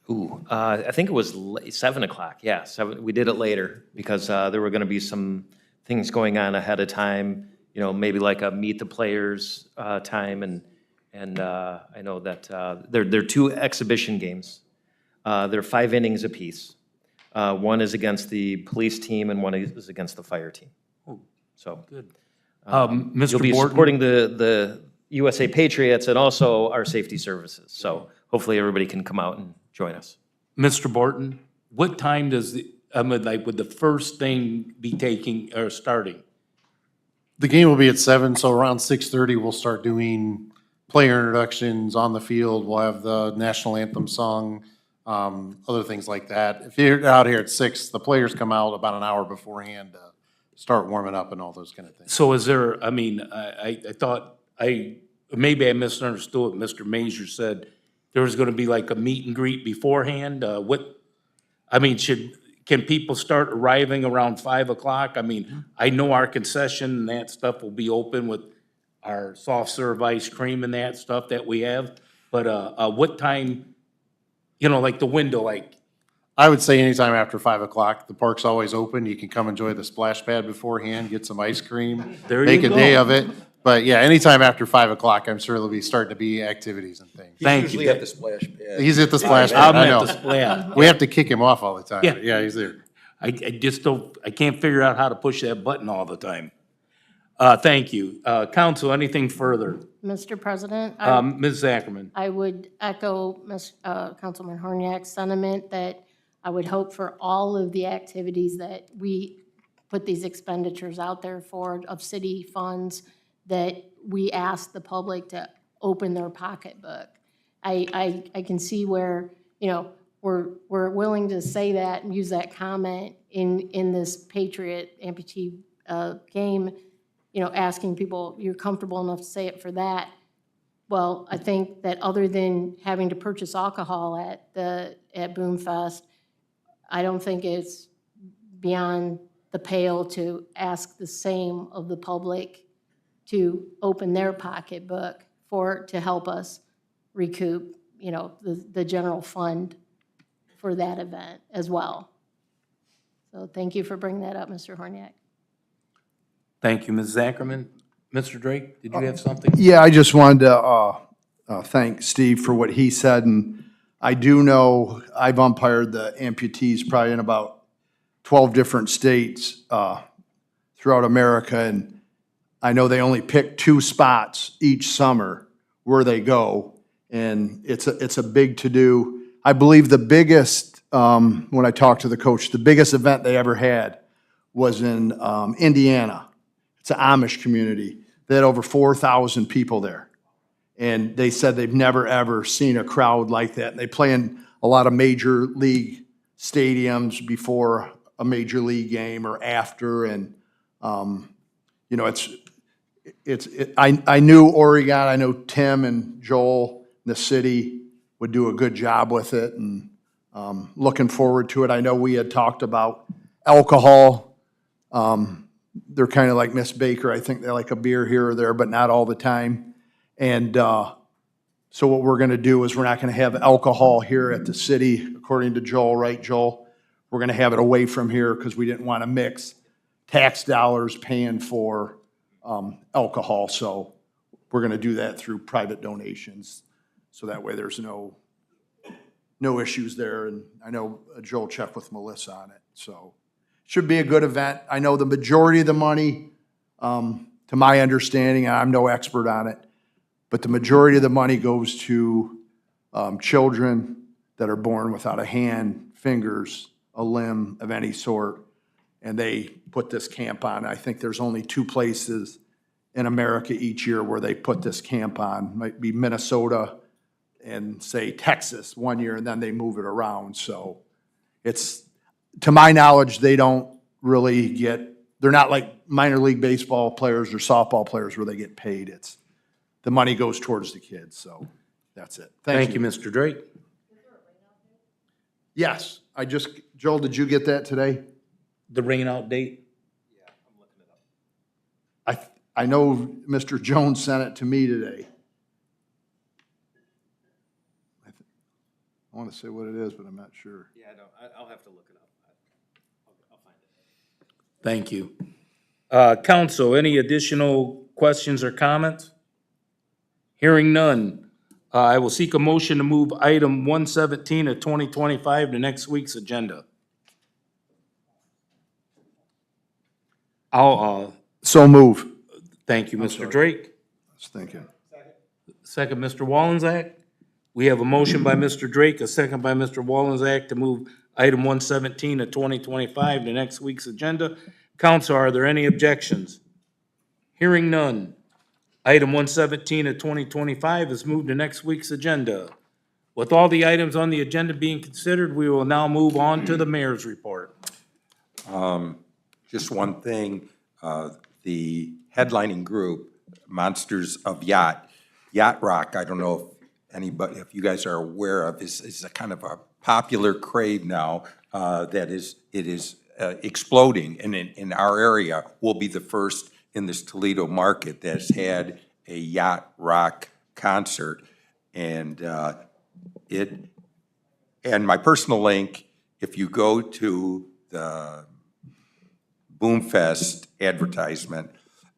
Ooh, I think it was 7 o'clock, yeah, 7, we did it later, because there were gonna be some things going on ahead of time, maybe like a meet the players time, and I know that there are 2 exhibition games. They're 5 innings apiece. One is against the police team, and one is against the fire team. So. Good. You'll Mr. be Borton? supporting the USA Patriots and also our safety services. So hopefully everybody can come out and join us. Mr. Borton, what time does would the first thing be taking or starting? The game will be at 7, so around 6:30, we'll start doing player introductions on the field. We'll have the national anthem sung, other things like that. If you're out here at 6, the players come out about an hour beforehand to start warming up and all those kind of things. So is there, I thought, maybe I misunderstood what Mr. Major said. There was gonna be like a meet and greet beforehand? Can people start arriving around 5 o'clock? I know our concession and that stuff will be open with our soft serve ice cream and that stuff that we have. But, what time, like the window, I would say anytime after 5 o'clock. The park's always open. You can come enjoy the splash pad beforehand, get some ice cream, There you make a day go. of it. But yeah, anytime after 5 o'clock, I'm sure there'll be starting to be activities and things. thank you. At the splash pad. He's at the splash I'm pad, I at the know. splash. We have to kick him off all the time. Yeah. but Yeah, he's there. I just don't, I can't figure out how to push that button all the time. Thank you. Council, anything further? Mr. President, Ms. Ackerman? I would echo Councilman Horniak's sentiment that I would hope for all of the activities that we put these expenditures out there for of city funds, that we ask the public to open their pocketbook. I can see where, we're willing to say that and use that comment in this Patriot amputee game, asking people, you're comfortable enough to say it for that. Well, I think that other than having to purchase alcohol at Boom Fest, I don't think it's beyond the pale to ask the same of the public to open their pocketbook to help us recoup, the general fund for that event as well. So thank you for bringing that up, Mr. Horniak. Thank you, Ms. Ackerman. Mr. Drake, did you have something? Yeah, I just wanted to thank Steve for what he said, and I do know I've umpired the amputees probably in about 12 different states throughout America, and I know they only pick 2 spots each summer where they go, and it's a big to-do. I believe the biggest, when I talked to the coach, the biggest event they ever had was in Indiana. It's an Amish community. They had over 4,000 people there. And they said they've never, ever seen a crowd like that. And they play in a lot of major league stadiums before a major league game or after. And, you know, I knew Oregon, I know Tim and Joel, the city would do a good job with it, and looking forward to it. I know we had talked about alcohol. They're kind of like Miss Baker. I think they like a beer here or there, but not all the time. And so what we're going to do is we're not going to have alcohol here at the city, according to Joel, right, Joel? We're going to have it away from here because we didn't want to mix tax dollars paying for alcohol. So we're going to do that through private donations. So that way there's no issues there. And I know Joel checked with Melissa on it. So should be a good event. I know the majority of the money, to my understanding, and I'm no expert on it, but the majority of the money goes to children that are born without a hand, fingers, a limb of any sort. And they put this camp on. I think there's only 2 places in America each year where they put this camp on. Might be Minnesota and say Texas one year, and then they move it around. So it's, to my knowledge, they don't really they're not like minor league baseball players or softball players where they get paid. It's, the money goes towards the kids. So that's it. Thank you, Mr. Drake. Yes, Joel, did you get that today? The rain out date? I know Mr. Jones sent it to me today. I want to say what it is, but I'm not sure. Yeah, I'll have to look it up. I'll find it. Thank you. Council, any additional questions or comments? Hearing none, I will seek a motion to move item 117 of 2025 to next week's agenda. So move. Thank you, Mr. Drake. I was thinking. Second, Mr. Wallensack. We have a motion by Mr. Drake, a second by Mr. Wallensack to move item 117 of 2025 to next week's agenda. Council, are there any objections? Hearing none. Item 117 of 2025 is moved to next week's agenda. With all the items on the agenda being considered, we will now move on to the mayor's report. Just one thing, the headlining group, Monsters of Yacht Rock, I don't know if you guys are aware of, is a kind of a popular crave now that is exploding. And in our area, we'll be the first in this Toledo market that's had a yacht rock concert. And my personal link, if you go to the Boomfest advertisement,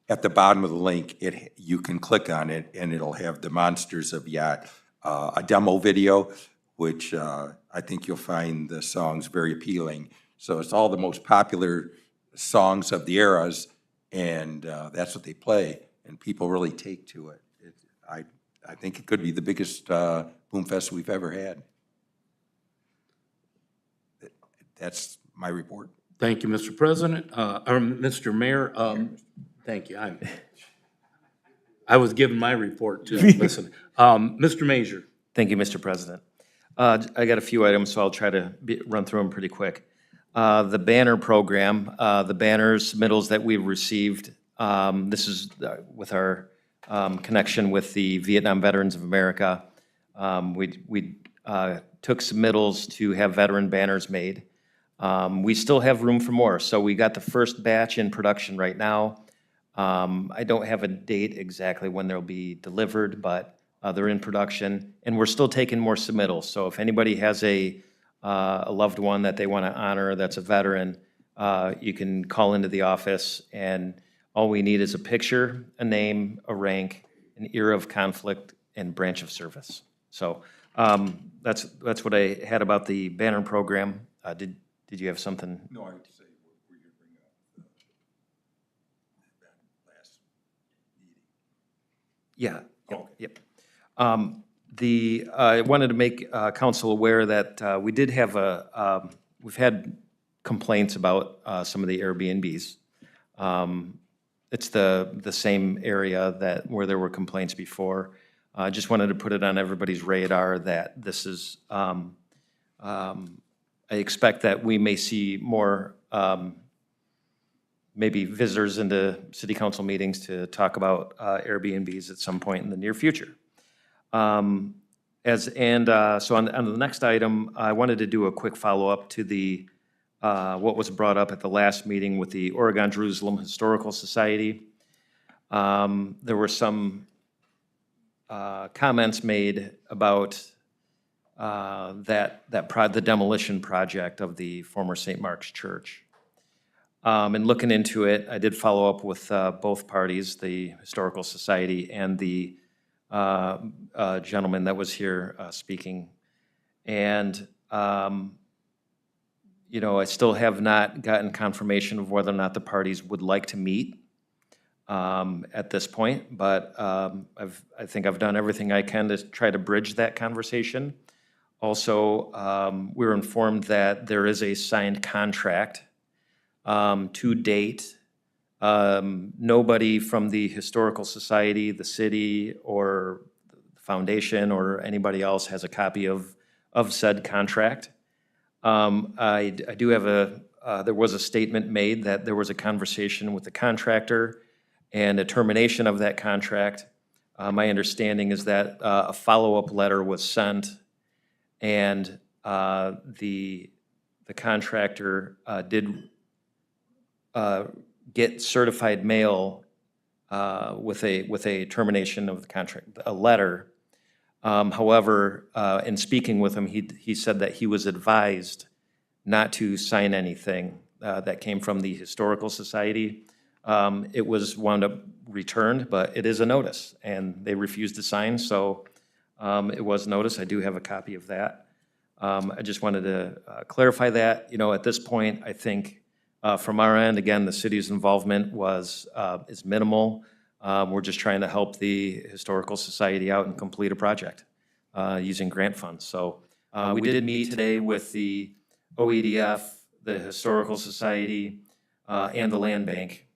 at the bottom of the link, you can click on it and it'll have the Monsters of Yacht, a demo video, which I think you'll find the songs very appealing. So it's all the most popular songs of the eras, and that's what they play, and people really take to it. I think it could be the biggest Boomfest we've ever had. That's my report. Thank you, Mr. President, or Mr. Mayor. Thank you. I was given my report too. Listen, Mr. Major. Thank you, Mr. President. I got a few items, so I'll try to run through them pretty quick. The banner program, the banners, submittals that we've received, this is with our connection with the Vietnam Veterans of America. We took submittals to have veteran banners made. We still have room for more, so we got the first batch in production right now. I don't have a date exactly when they'll be delivered, but they're in production, and we're still taking more submittals. So if anybody has a loved one that they want to honor that's a veteran, you can call into the office, and all we need is a picture, a name, a rank, an era of conflict, and branch of service. So that's what I had about the banner program. Did you have something? No, I would say, were you bring up that last meeting? Yeah. Oh, Yep. I wanted to make council aware that we did have we've had complaints about some of the Airbnbs. It's the same area where there were complaints before. I just wanted to put it on everybody's radar that this is, I expect that we may see more maybe visitors into city council meetings to talk about Airbnbs at some point in the near future. So on the next item, I wanted to do a quick follow-up to what was brought up at the last meeting with the Oregon Jerusalem Historical Society. There were some comments made about the demolition project of the former St. Mark's Church. And looking into it, I did follow up with both parties, the Historical Society and the gentleman that was here speaking. And, I still have not gotten confirmation of whether or not the parties would like to meet at this point, but I think I've done everything I can to try to bridge that conversation. Also, we were informed that there is a signed contract to date. Nobody from the Historical Society, the city, or the foundation, or anybody else has a copy of said contract. I do have there was a statement made that there was a conversation with the contractor and a termination of that contract. My understanding is that a follow-up letter was sent, and the contractor did get certified mail with a termination of the contract, a letter. However, in speaking with him, he said that he was advised not to sign anything that came from the Historical Society. It was wound up returned, but it is a notice, and they refused to sign, so it was notice. I do have a copy of that. I just wanted to clarify that. At this point, I think from our end, again, the city's involvement is minimal. We're just trying to help the Historical Society out and complete a project using grant funds. So we did meet today with the OEDF, the Historical Society, and the Land Bank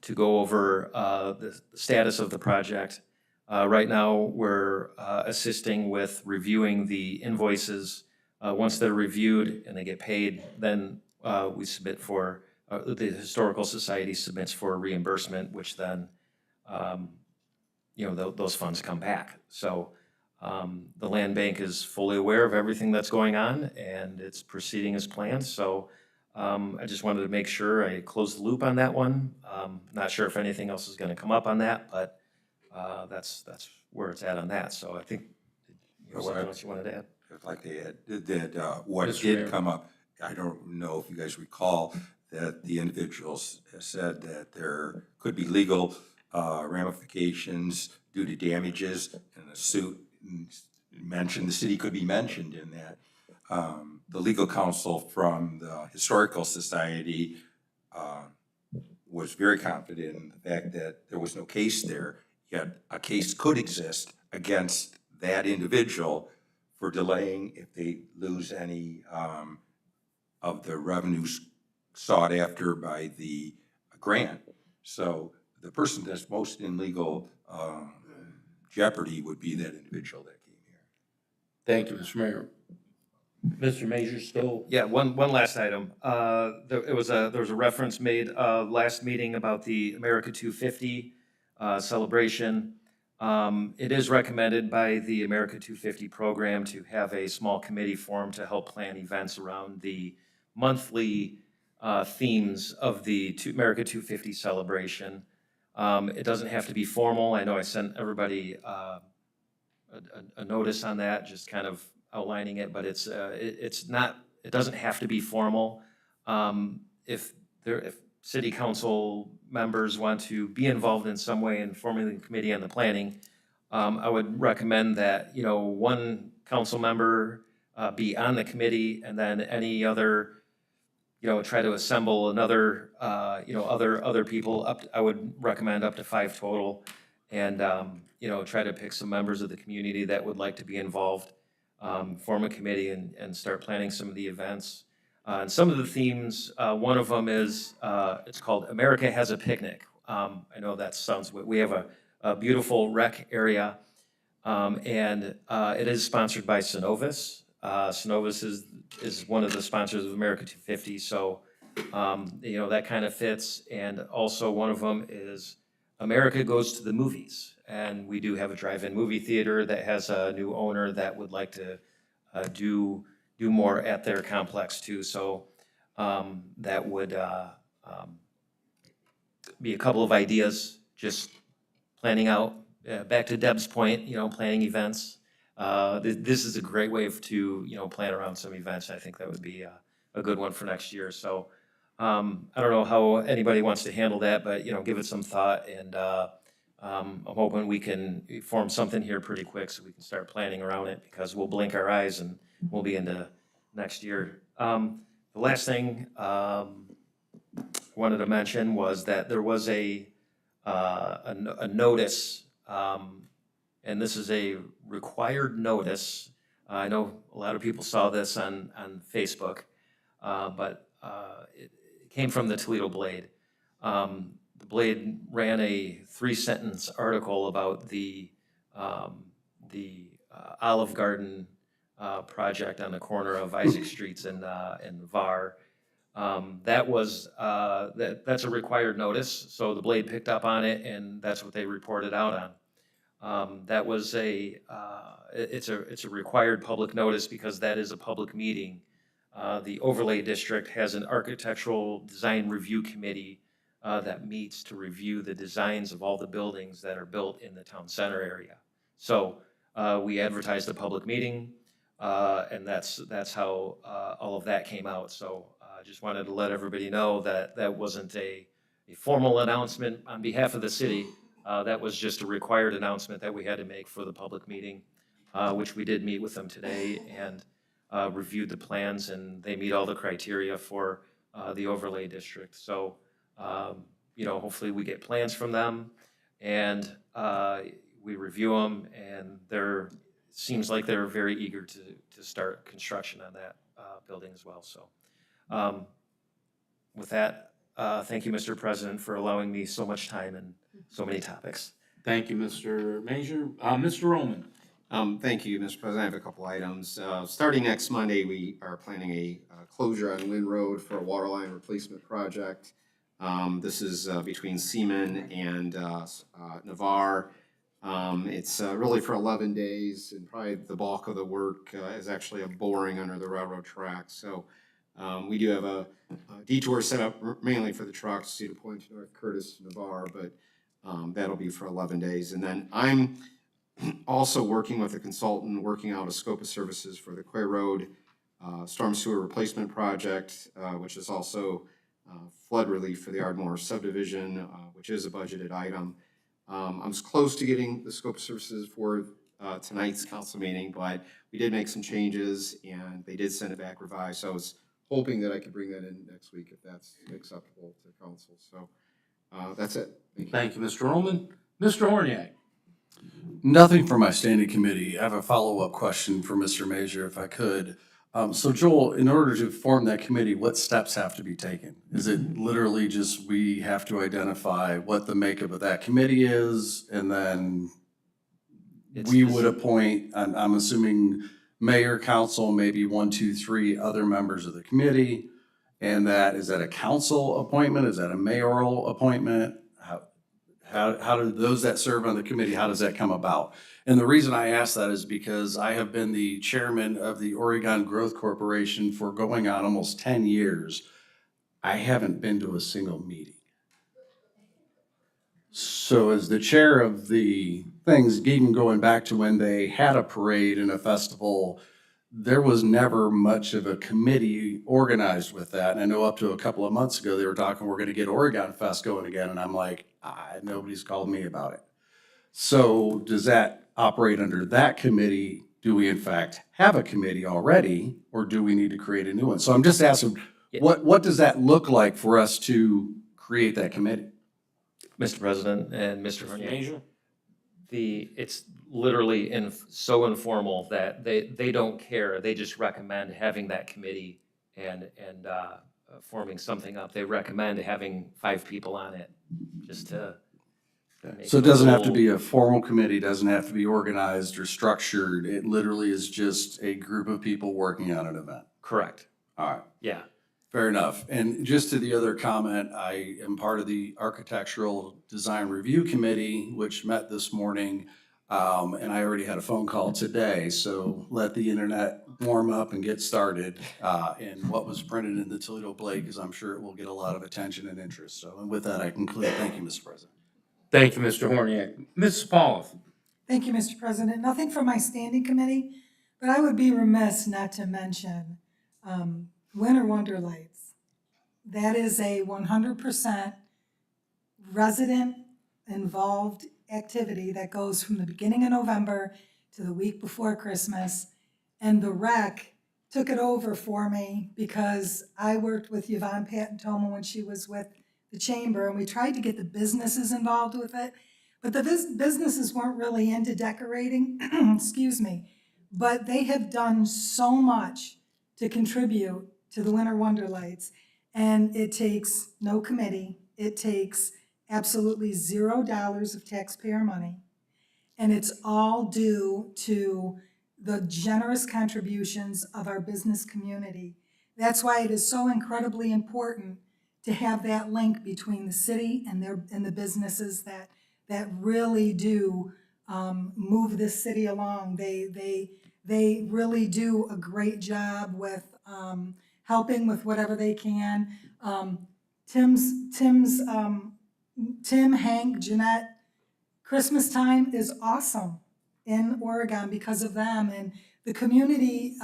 to go over the status of the project. Right now, we're assisting with reviewing the invoices. Once they're reviewed and they get paid, then we submit for, the Historical Society submits for reimbursement, which then those funds come back. So the Land Bank is fully aware of everything that's going on, and it's proceeding as planned. So I just wanted to make sure I closed the loop on that one. Not sure if anything else is going to come up on that, but that's where it's at on that. So I think, what else you wanted to add? I'd like to add that what did come up, I don't know if you guys recall, that the individuals said that there could be legal ramifications due to damages, and the suit mentioned, the city could be mentioned in that. The legal counsel from the Historical Society was very confident in the fact that there was no case there, yet a case could exist against that individual for delaying if they lose any of the revenues sought after by the grant. So the person that's most in legal jeopardy would be that individual that came here. Thank you, Mr. Mayor. Mr. Major, still? Yeah, one last item. There was a reference made last meeting about the America 250 celebration. It is recommended by the America 250 program to have a small committee formed to help plan events around the monthly themes of the America 250 celebration. It doesn't have to be formal. I know I sent everybody a notice on that, just kind of outlining it, but it's not, it doesn't have to be formal. If city council members want to be involved in some way in forming the committee on the planning, I would recommend that, one council member be on the committee, and then any other, try to assemble another, other people I would recommend up to 5 total. and, you know, try to pick some members of the community that would like to be involved, form a committee and start planning some of the events. And some of the themes, one of them is, it's called America Has a Picnic. I know that sounds, we have a beautiful rec area, and it is sponsored by Synovus. Synovus is one of the sponsors of America 250, so, you know, that kind of fits. And also one of them is America Goes to the Movies. And we do have a drive-in movie theater that has a new owner that would like to do more at their complex too. So that would be a couple of ideas, just planning out, back to Deb's point, you know, planning events. This is a great way to, you know, plan around some events. I think that would be a good one for next year. So I don't know how anybody wants to handle that, but, you know, give it some thought. And I'm hoping we can form something here pretty quick so we can start planning around it, because we'll blink our eyes and we'll be into next year. The last thing I wanted to mention was that there was a notice, and this is a required notice. I know a lot of people saw this on Facebook, but it came from the Toledo Blade. The Blade ran a 3-sentence article about the Olive Garden project on the corner of Isaac Streets and Var. That's a required notice, so the Blade picked up on it, and that's what they reported out on. That was it's a required public notice because that is a public meeting. The overlay district has an architectural design review committee that meets to review the designs of all the buildings that are built in the town center area. So we advertised a public meeting, and that's how all of that came out. So I just wanted to let everybody know that that wasn't a formal announcement on behalf of the city. That was just a required announcement that we had to make for the public meeting, which we did meet with them today and reviewed the plans, and they meet all the criteria for the overlay district. So, you know, hopefully we get plans from them and we review them, and seems like they're very eager to start construction on that building as well. So with that, thank you, Mr. President, for allowing me so much time and so many topics. Thank you, Mr. Major. Mr. Roman. Thank you, Mr. President. I have a couple items. Starting next Monday, we are planning a closure on Lynn Road for a water line replacement project. This is between Seaman and Navarre. It's really for 11 days, and probably the bulk of the work is actually a boring under the railroad tracks. So we do have a detour set up mainly for the trucks, Cedar Point to North Curtis to Navarre, but that'll be for 11 days. And then I'm also working with a consultant, working out a scope of services for the Quay Road storm sewer replacement project, which is also flood relief for the Ardmore subdivision, which is a budgeted item. I'm close to getting the scope of services for tonight's council meeting, but we did make some changes and they did send it back revised. So I was hoping that I could bring that in next week if that's acceptable to council. So that's it. Thank you, Mr. Roman. Mr. Horniak. Nothing for my standing committee. I have a follow-up question for Mr. Major, if I could. So Joel, in order to form that committee, what steps have to be taken? Is it literally just we have to identify what the makeup of that committee is, and then we would appoint, I'm assuming, mayor, council, maybe 1, 2, 3 other members of the committee? And is that a council appointment? Is that a mayoral appointment? How do those that serve on the committee, how does that come about? And the reason I ask that is because I have been the chairman of the Oregon Growth Corporation for going on almost 10 years. I haven't been to a single meeting. So as the chair of the things, even going back to when they had a parade and a festival, there was never much of a committee organized with that. And I know up to a couple of months ago, they were talking, we're gonna get Oregon Fest going again. And I'm like, nobody's called me about it. So does that operate under that committee? Do we in fact have a committee already, or do we need to create a new one? So I'm just asking, what does that look like for us to create that committee? Mr. President and Mr. Horniak. it's literally so informal that they don't care. They just recommend having that committee and forming something up. They recommend having 5 people on it, just to make So it doesn't have to whole- be a formal committee, doesn't have to be organized or structured. It literally is just a group of people working on an event. Correct, All right. yeah. Fair enough. And just to the other comment, I am part of the Architectural Design Review Committee, which met this morning. And I already had a phone call today, so let the internet warm up and get started. And what was printed in the Toledo Blade, because I'm sure it will get a lot of attention and interest. So, and with that, I conclude. Thank you, Mr. President. Thank you, Mr. Horniak. Mrs. Pauloff? Thank you, Mr. President. Nothing from my standing committee, but I would be remiss not to mention Winter Wonder Lights. That is a 100% resident-involved activity that goes from the beginning of November to the week before Christmas. And the rec took it over for me because I worked with Yvonne Patentoma when she was with the chamber, and we tried to get the businesses involved with it. But the businesses weren't really into decorating, excuse me. But they have done so much to contribute to the Winter Wonder Lights. And it takes no committee. It takes absolutely $0 of taxpayer money. And it's all due to the generous contributions of our business community. That's why it is so incredibly important to have that link between the city and the businesses that really do move this city along. They really do a great job with helping with whatever they can. Tim, Hank, Jeanette, Christmas time is awesome in Oregon because of them, and the community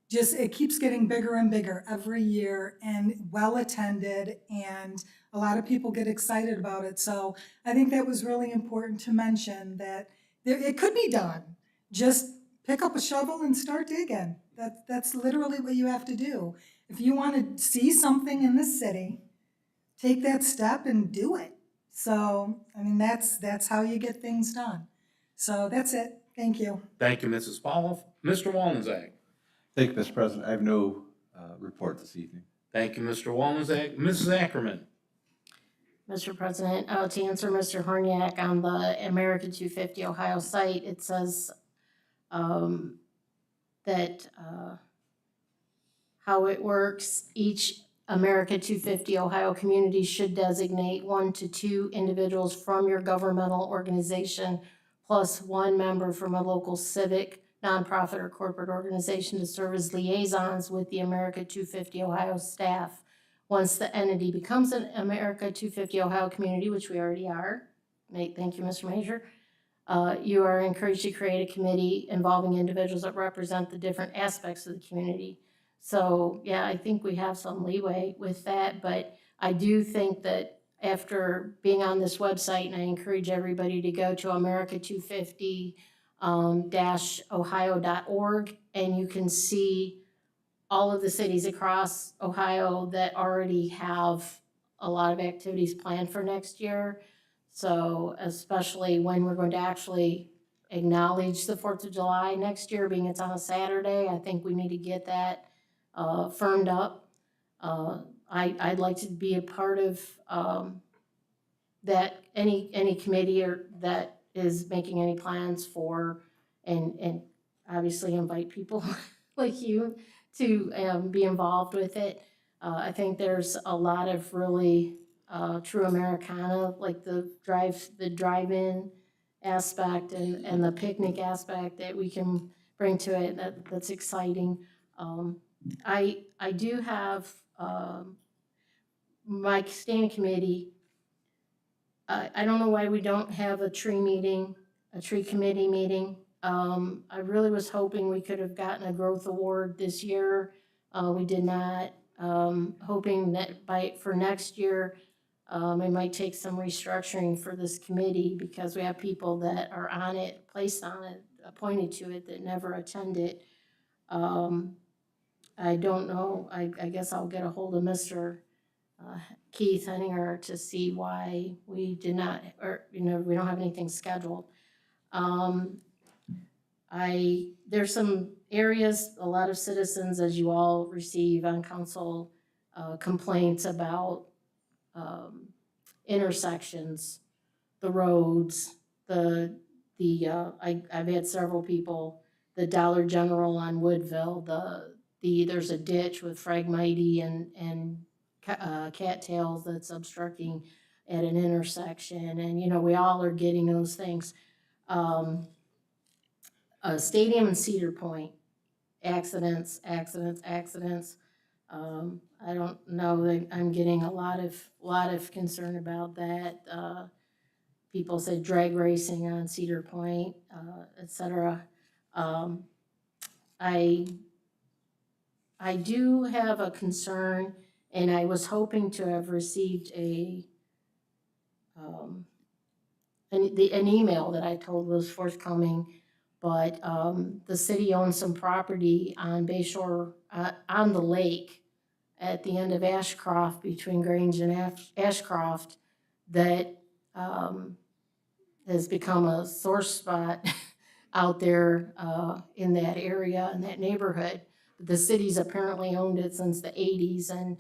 just, it keeps getting bigger and bigger every year and well-attended, and a lot of people get excited about it. So I think that was really important to mention that it could be done. Just pick up a shovel and start digging. That's literally what you have to do. If you want to see something in the city, take that step and do it. So, I mean, that's how you get things done. So that's it. Thank you. Thank you, Mrs. Pauloff. Mr. Walnenzak? Thank you, Mr. President. I have no report this evening. Thank you, Mr. Walnenzak. Mrs. Ackerman? Mr. President, to answer Mr. Horniak on the America 250 Ohio site, it says that how it works, each America 250 Ohio community should designate 1 to 2 individuals from your governmental organization plus 1 member from a local civic, nonprofit, or corporate organization to serve as liaisons with the America 250 Ohio staff. Once the entity becomes an America 250 Ohio community, which we already are, thank you, Mr. Major, you are encouraged to create a committee involving individuals that represent the different aspects of the community. So, yeah, I think we have some leeway with that, but I do think that after being on this website, and I encourage everybody to go to America250-ohio.org, and you can see all of the cities across Ohio that already have a lot of activities planned for next year. So especially when we're going to actually acknowledge the 4th of July next year, being it's on a Saturday, I think we need to get that firmed up. I'd like to be a part of that, any committee or that is making any plans for, and obviously invite people like you to be involved with it. I think there's a lot of really true Americana, like the drive-in aspect and the picnic aspect that we can bring to it. That's exciting. I do have my standing committee. I don't know why we don't have a tree committee meeting. I really was hoping we could have gotten a growth award this year. We did not. Hoping that for next year, it might take some restructuring for this committee because we have people that are on it, placed on it, appointed to it that never attend it. I don't know. I guess I'll get a hold of Mr. Keith Henninger to see why we did not, or, we don't have anything scheduled. There's some areas, a lot of citizens, as you all receive on council, complaints about intersections, the roads, I've had several people, the Dollar General on Woodville, there's a ditch with Phragmite and cattails that's obstructing at an intersection, and, we all are getting those things. Stadium and Cedar Point, accidents. I don't know, I'm getting a lot of concern about that. People say drag racing on Cedar Point, et cetera. I do have a concern, and I was hoping to have received an email that I told was forthcoming, but the city owns some property on Bayshore, on the lake at the end of Ashcroft, between Grange and Ashcroft, that has become a sore spot out there in that area, in that neighborhood. The city's apparently owned it since the 80s, and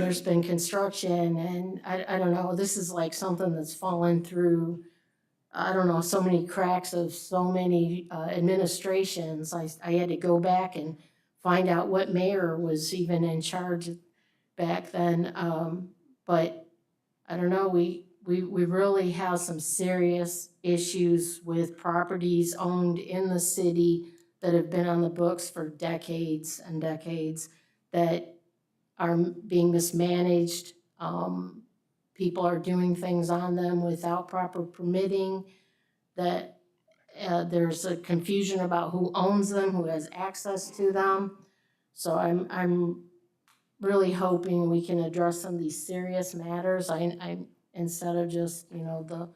there's been construction, and I don't know, this is like something that's fallen through, I don't know, so many cracks of so many administrations. I had to go back and find out what mayor was even in charge back then. But I don't know, we really have some serious issues with properties owned in the city that have been on the books for decades and decades that are being mismanaged. People are doing things on them without proper permitting, that there's a confusion about who owns them, who has access to them. So I'm really hoping we can address some of these serious matters. I instead of just, the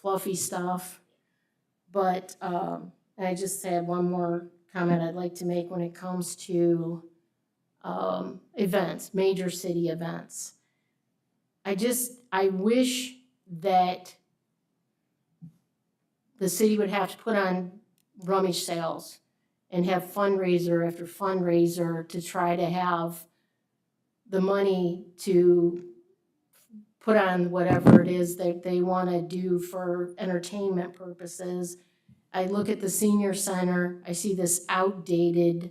fluffy stuff. But I just had one more comment I'd like to make when it comes to events, major city events. I wish that the city would have to put on rummage sales and have fundraiser after fundraiser to try to have the money to put on whatever it is that they want to do for entertainment purposes. I look at the senior center, I see this outdated,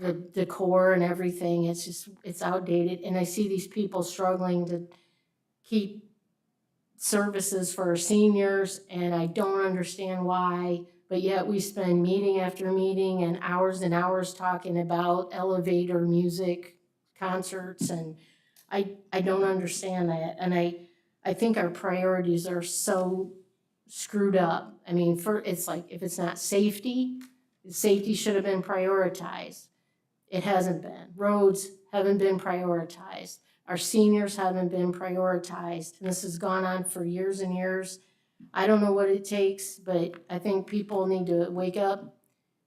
the decor and everything, it's outdated. And I see these people struggling to keep services for our seniors, and I don't understand why, but yet we spend meeting after meeting and hours talking about elevator music concerts, and I don't understand that. And I think our priorities are so screwed up. I mean, it's like, if it's not safety should have been prioritized. It hasn't been. Roads haven't been prioritized. Our seniors haven't been prioritized. And this has gone on for years and years. I don't know what it takes, but I think people need to wake up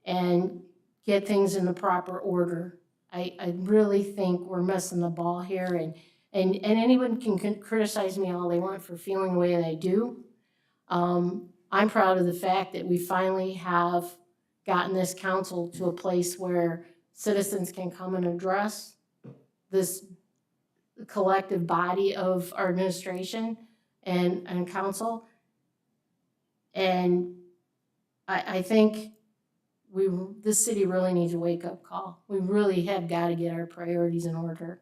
and get things in the proper order. I really think we're missing the ball here, and anyone can criticize me all they want for feeling the way they do. I'm proud of the fact that we finally have gotten this council to a place where citizens can come and address this collective body of our administration and council. And I think this city really needs a wake-up call. We really have got to get our priorities in order.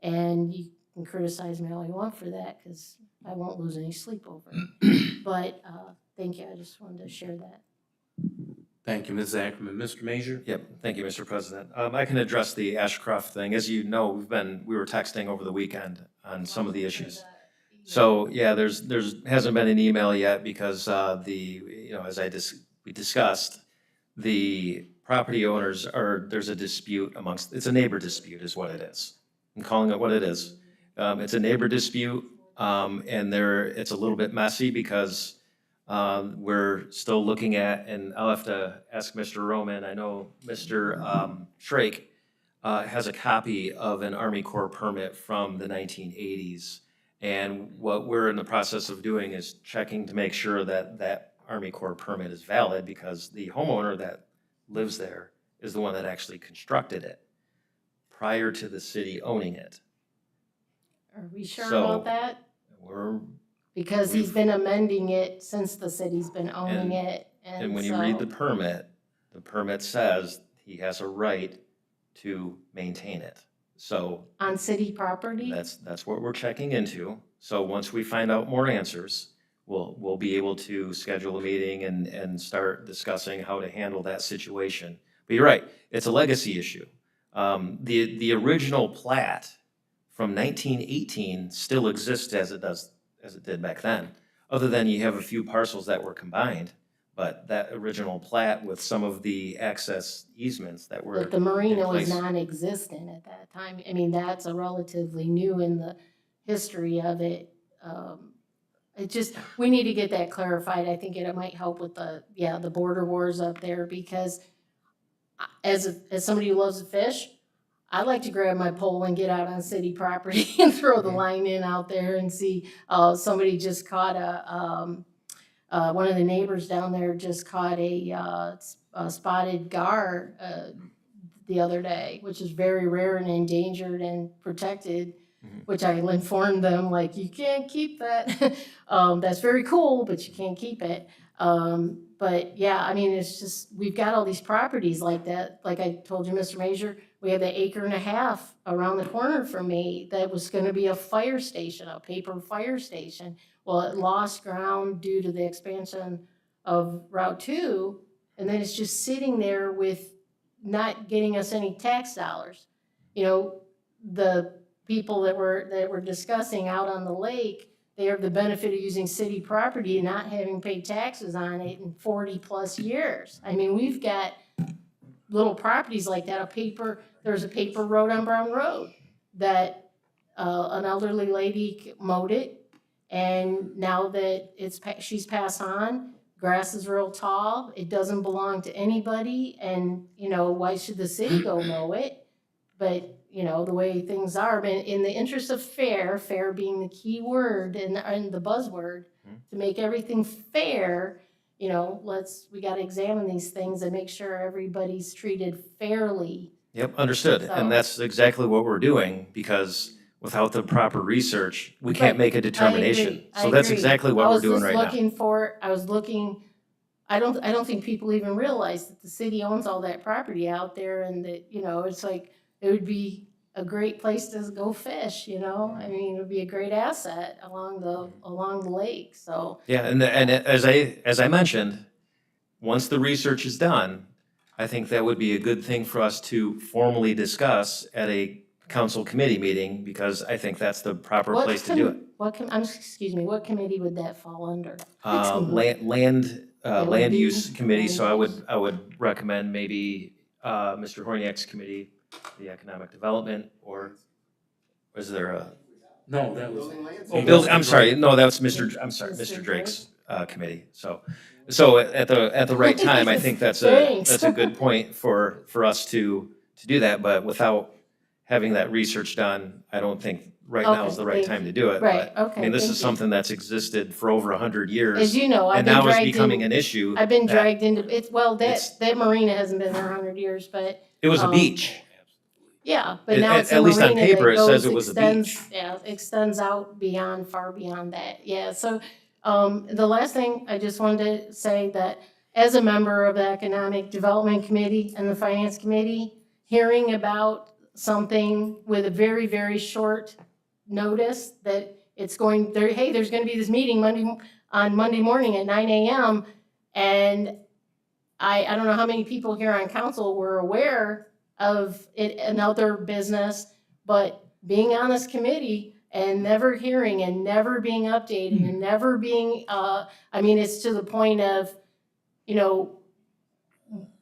And you can criticize me all you want for that, because I won't lose any sleep over it. But thank you, I just wanted to share that. Thank you, Ms. Ackerman. Mr. Major? Yep, thank you, Mr. President. I can address the Ashcroft thing. As you know, we were texting over the weekend on some of the issues. So, yeah, there's hasn't been an email yet because as we discussed, the property owners there's a dispute it's a neighbor dispute is what it is. I'm calling it what it is. It's a neighbor dispute, and it's a little bit messy because we're still looking at, and I'll have to ask Mr. Roman, I know Mr. Shrake has a copy of an Army Corps permit from the 1980s. And what we're in the process of doing is checking to make sure that that Army Corps permit is valid, because the homeowner that lives there is the one that actually constructed it prior to the city owning it. Are we sure So- about that? We're, Because he's been amending it since the city's been owning it, and and when you read so, the permit says he has a right to maintain it. So on city property? that's what we're checking into. So once we find out more answers, we'll be able to schedule a meeting and start discussing how to handle that situation. But you're right, it's a legacy issue. The original plat from 1918 still exists as it did back then, other than you have a few parcels that were combined. But that original plat with some of the access easements that were But the marina in was place. non-existent at that time. I mean, that's a relatively new in the history of it. It just, we need to get that clarified. I think it might help with the border wars up there, because as somebody who loves to fish, I like to grab my pole and get out on city property and throw the line in out there and see. Somebody just caught one of the neighbors down there just caught a spotted gar the other day, which is very rare and endangered and protected, which I informed them, like, you can't keep that. That's very cool, but you can't keep it. But yeah, I mean, it's just, we've got all these properties like that. Like I told you, Mr. Major, we have the 1.5 acres around the corner from me that was gonna be a fire station, a paper fire station. Well, it lost ground due to the expansion of Route 2, and then it's just sitting there with not getting us any tax dollars. You know, the people that were discussing out on the lake, they have the benefit of using city property and not having paid taxes on it in 40-plus years. I mean, we've got little properties like that, there's a paper road on Brown Road that an elderly lady mowed it, and now that she's passed on, grass is real tall, it doesn't belong to anybody, and, you know, why should the city go mow it? But, you know, the way things are, but in the interest of fair being the key word and the buzzword, to make everything fair, you know, we gotta examine these things and make sure everybody's treated fairly. Yep, understood. So- And that's exactly what we're doing, because without the proper research, we can't make a determination. I So that's agree. exactly what we're doing right now. I don't think people even realize that the city owns all that property out there, and that, you know, it's like, it would be a great place to go fish, you know? I mean, it would be a great asset along the lake, so. Yeah, and as I mentioned, once the research is done, I think that would be a good thing for us to formally discuss at a council committee meeting, because I think that's the proper place to do it. Excuse me, what committee would that fall under? Land use committee, so I would recommend maybe Mr. Horniak's committee, the economic development, or is there a? No, that was. I'm sorry, no, that was Mr. Drake's committee. So at the right time, I think that's a good point for us to do that, but without having that research done, I don't think right now is the right time to do it. Right, But, okay, I mean, this thank is you. something that's existed for over 100 years. As you know, I've And been now it's dragged becoming in- an issue. I've been that dragged into, it's- that marina hasn't been there 100 years, but. It was a um, beach. Yeah, but At- now at- it's a at least on marina paper, that it says goes, it was a extends, beach. yeah, extends out far beyond that. Yeah, so, the last thing, I just wanted to say that as a member of the Economic Development Committee and the Finance Committee, hearing about something with a very, very short notice that there's gonna be this meeting on Monday morning at 9 a.m. And I don't know how many people here on council were aware of it, another business, but being on this committee and never hearing and never being updated and never being, I mean, it's to the point of, you know,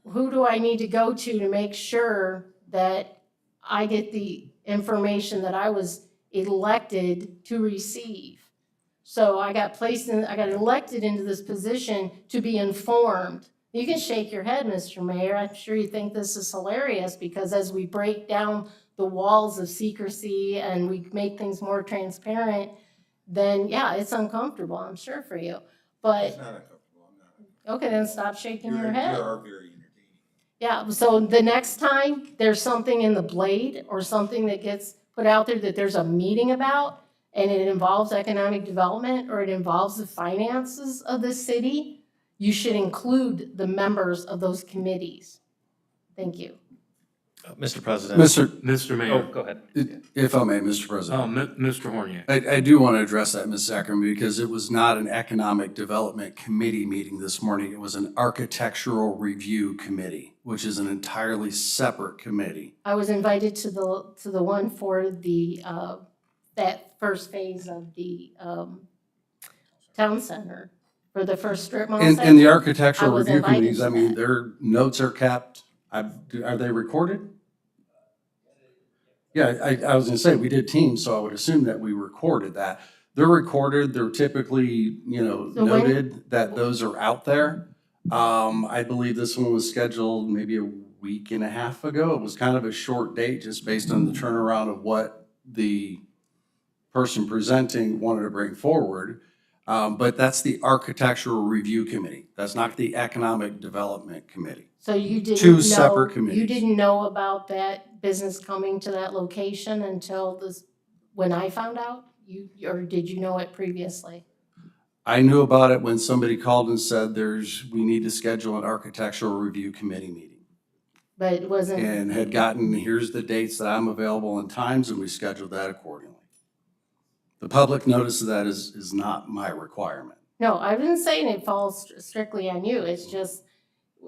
who do I need to go to make sure that I get the information that I was elected to receive? So I got elected into this position to be informed, You can shake your head, Mr. Mayor. I'm sure you think this is hilarious because as we break down the walls of secrecy and we make things more transparent, then yeah, it's uncomfortable, I'm sure for you. But, not uncomfortable, I'm not. okay, then stop shaking your You head. are very entertaining. Yeah, so the next time there's something in the Blade or something that gets put out there that there's a meeting about and it involves economic development or it involves the finances of the city, you should include the members of those committees. Thank you. Mr. President. Mr. Oh, Mayor. go ahead. If I may, Mr. President. Mr. Horniak. I do want to address that, Ms. Sackerman, because it was not an Economic Development Committee meeting this morning. It was an Architectural Review Committee, which is an entirely separate committee. I was invited to the one for the, that first phase of the, town center, for the first strip mall And center. the I Architectural was Review invited Committees, to I mean, that. their notes are kept. Are they recorded? Yeah, I was gonna say, we did Teams, so I would assume that we recorded that. They're recorded, they're typically, So when- noted that those are out there. I believe this one was scheduled maybe a week and a half ago. It was kind of a short date, just based on the turnaround of what the person presenting wanted to bring forward. But that's the Architectural Review Committee. That's not the Economic Development Committee. So you didn't Two know, separate you committees. didn't know about that business coming to that location until this, when I found out? Or did you know it previously? I knew about it when somebody called and said we need to schedule an Architectural Review Committee meeting. But it wasn't, And had gotten, here's the dates that I'm available and times, and we scheduled that accordingly. The public notice of that is not my requirement. no, I wasn't saying it falls strictly on you. It's just,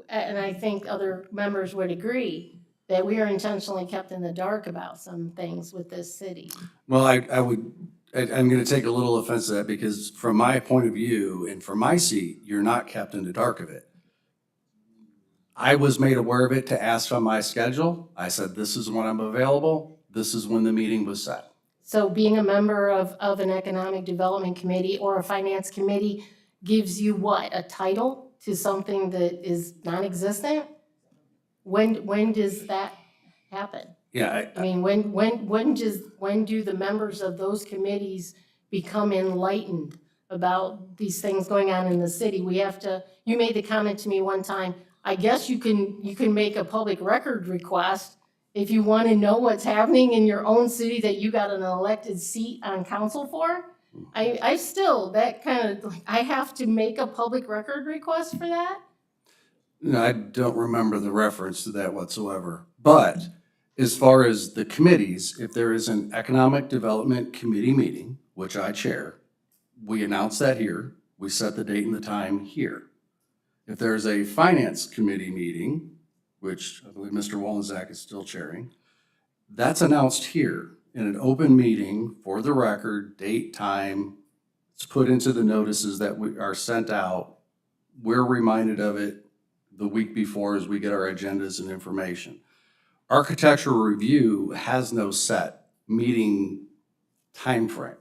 and I think other members would agree, that we are intentionally kept in the dark about some things with this city. Well, I'm gonna take a little offense to that, because from my point of view and from my seat, you're not kept in the dark of it. I was made aware of it to ask on my schedule. I said, this is when I'm available. This is when the meeting was set. So being a member of an economic development committee or a finance committee gives you what, a title to something that is non-existent? When does that happen? Yeah, I mean, when do the members of those committees become enlightened about these things going on in the city? We have to, you made the comment to me one time, I guess you can make a public record request if you want to know what's happening in your own city that you got an elected seat on council for. I still, that kind of, I have to make a public record request for that? No, I don't remember the reference to that whatsoever. But as far as the committees, if there is an Economic Development Committee meeting, which I chair, we announce that here. We set the date and the time here. If there's a Finance Committee meeting, which I believe Mr. Wolenczak is still chairing, that's announced here in an open meeting for the record, date, time. It's put into the notices that are sent out. We're reminded of it the week before as we get our agendas and information. Architectural Review has no set meeting timeframe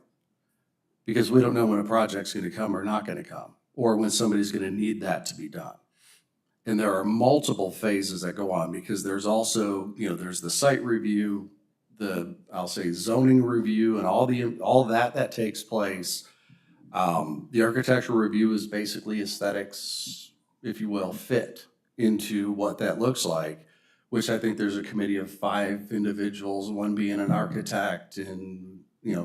because we don't know when a project's going to come or not going to come, or when somebody's going to need that to be done. And there are multiple phases that go on because there's also, there's the site review, I'll say zoning review, and all that takes place. The Architectural Review is basically aesthetics, if you will, fit into what that looks like, which I think there's a committee of 5 individuals, one being an architect and,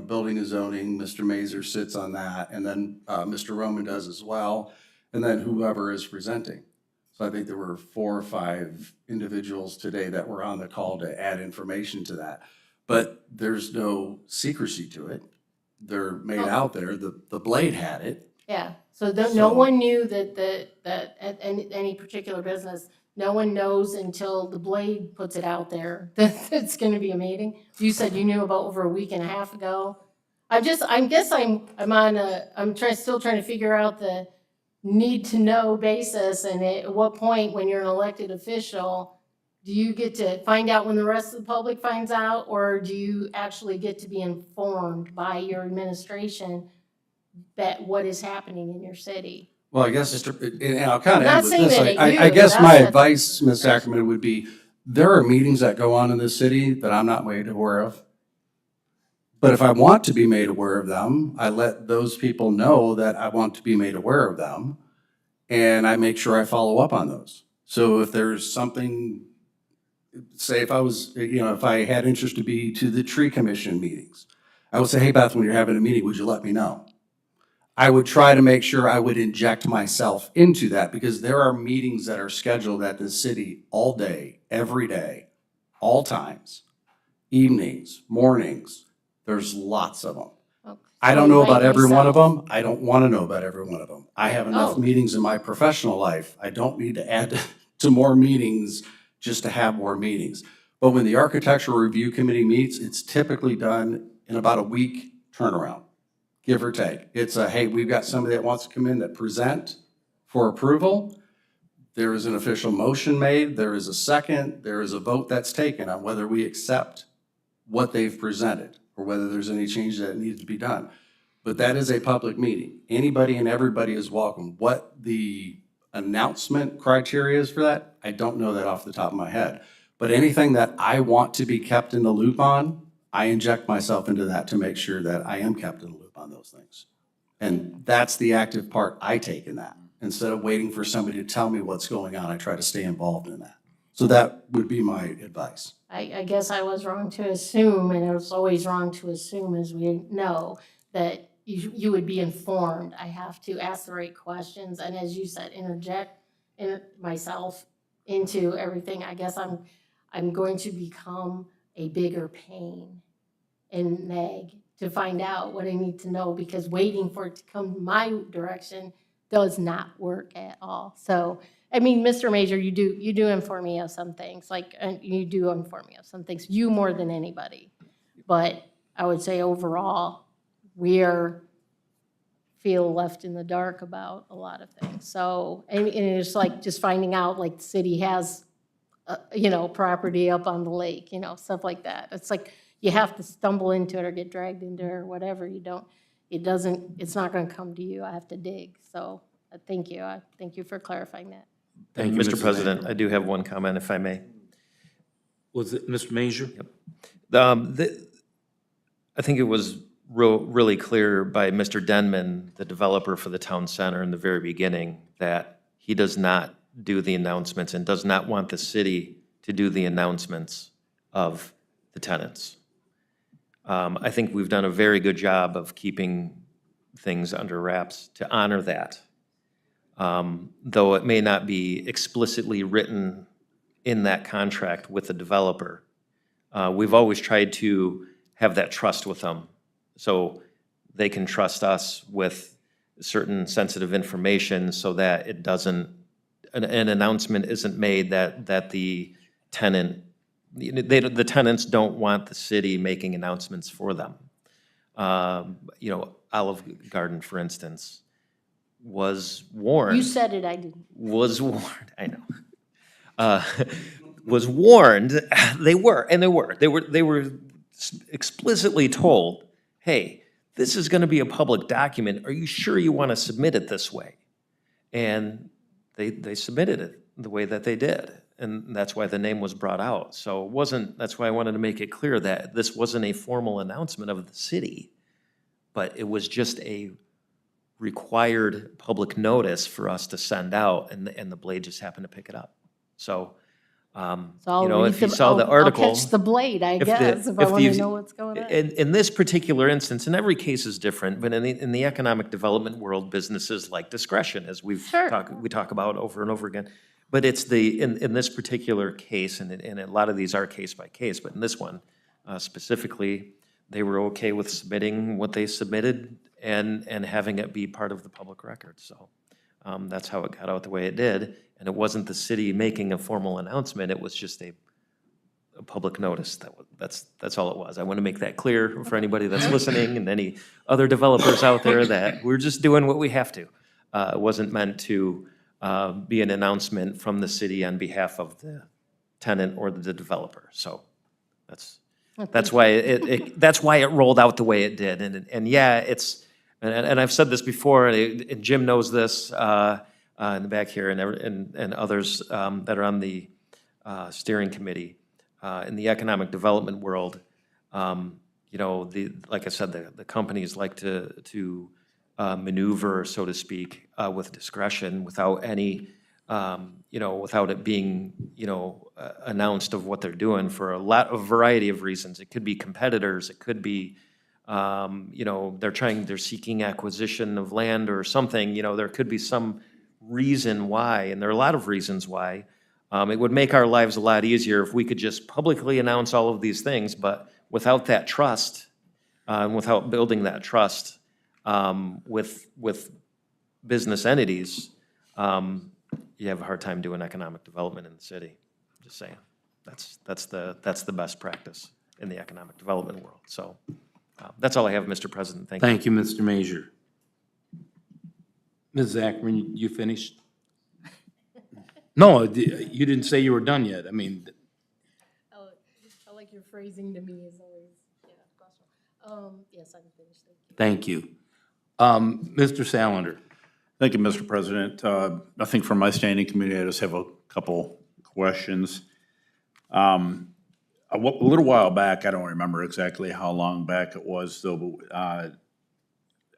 building and zoning. Mr. Mazur sits on that, and then Mr. Roman does as well, and then whoever is presenting. So I think there were 4 or 5 individuals today that were on the call to add information to that. But there's no secrecy to it. They're made out there. The Blade had it. Yeah, so no one knew that at any particular business, no one knows until the Blade puts it out there that it's gonna be a meeting. You said you knew about over a week and a half ago. I'm still trying to figure out the need to know basis, and at what point when you're an elected official, do you get to find out when the rest of the public finds out, or do you actually get to be informed by your administration that what is happening in your city? Well, I guess, and I'll kind I'm of not end with saying this. that I you, guess that's my the- advice, Ms. Ackerman, would be, there are meetings that go on in this city that I'm not made aware of. But if I want to be made aware of them, I let those people know that I want to be made aware of them. And I make sure I follow up on those. So if there's something, say if I was, if I had interest to be to the tree commission meetings, I would say, hey, Beth, when you're having a meeting, would you let me know? I would try to make sure I would inject myself into that because there are meetings that are scheduled at the city all day, every day, all times, evenings, mornings. There's lots of them. I don't know about every one of them. I don't want to know about every one of them. I have enough Oh. meetings in my professional life. I don't need to add to more meetings just to have more meetings. But when the Architectural Review Committee meets, it's typically done in about a week turnaround, give or take. It's a, hey, we've got somebody that wants to come in that present for approval. There is an official motion made, there is a second, there is a vote that's taken on whether we accept what they've presented or whether there's any change that needs to be done. But that is a public meeting. Anybody and everybody is welcome. What the announcement criteria is for that, I don't know that off the top of my head. But anything that I want to be kept in the loop on, I inject myself into that to make sure that I am kept in the loop on those things. And that's the active part I take in that. Instead of waiting for somebody to tell me what's going on, I try to stay involved in that. So that would be my advice. I guess I was wrong to assume, and it was always wrong to assume, as we know, that you would be informed. I have to ask the right questions, and as you said, interject myself into everything. I guess I'm going to become a bigger pain and nag to find out what I need to know, because waiting for it to come my direction does not work at all. So, I mean, Mr. Major, you do inform me of some things, you do inform me of some things, you more than anybody. But I would say overall, feel left in the dark about a lot of things. So, and it's like just finding out, like, the city has, property up on the lake, stuff like that. It's like, you have to stumble into it or get dragged into it or whatever. It's not gonna come to you. I have to dig. So, thank you. Thank you for clarifying that. Thank you, Mr. Mrs. President, Major. I do have one comment, if I may. Was it Mr. Major? I think it was really clear by Mr. Denman, the developer for the town center in the very beginning, that he does not do the announcements and does not want the city to do the announcements of the tenants. I think we've done a very good job of keeping things under wraps to honor that. Though it may not be explicitly written in that contract with the developer. We've always tried to have that trust with them, so they can trust us with certain sensitive information so that it doesn't, an announcement isn't made that the tenant, the tenants don't want the city making announcements for them. Olive Garden, for instance, was warned. You said it, I didn't. Was warned, I know. Was warned, they were explicitly told, hey, this is gonna be a public document, are you sure you wanna submit it this way? And they submitted it the way that they did, and that's why the name was brought out. So it wasn't, that's why I wanted to make it clear that this wasn't a formal announcement of the city, but it was just a required public notice for us to send out, and the Blade just happened to pick it up. So, if you saw the article. I'll catch the Blade, I if the- guess, if I if want to the- know what's going on. In this particular instance, and every case is different, but in the economic development world, businesses like discretion, as we talk about over and over again. But it's in this particular case, and a lot of these are case by case, but in this one specifically, they were okay with submitting what they submitted and having it be part of the public record. So that's how it got out the way it did. And it wasn't the city making a formal announcement, it was just a public notice. That's all it was. I want to make that clear for anybody that's listening and any other developers out there that we're just doing what we have to. It wasn't meant to be an announcement from the city on behalf of the tenant or the developer. So that's why it rolled out the way it did. And yeah, it's and I've said this before, and Jim knows this in the back here, and others that are on the steering committee, in the economic development world, you know, like I said, the companies like to maneuver, so to speak, with discretion without any, you know, without it being, you know, announced of what they're doing for a variety of reasons. It could be competitors, it could be, you know, they're seeking acquisition of land or something, you know, there could be some reason why, and there are a lot of reasons why. It would make our lives a lot easier if we could just publicly announce all of these things, but without that trust, and without building that trust with business entities, you have a hard time doing economic development in the city. Just saying, that's the best practice in the economic development world. So that's all I have, Mr. President. Thank you. Thank you, Mr. Major. Ms. Zachman, you finished? No, you didn't say you were done yet. I mean, I like your phrasing to me is always, yeah, question. Yes, I'm finished, thank you. Mr. Salander. Thank you, Mr. President. Nothing from my standing committee. I just have a couple questions. A little while back, I don't remember exactly how long back it was, though, but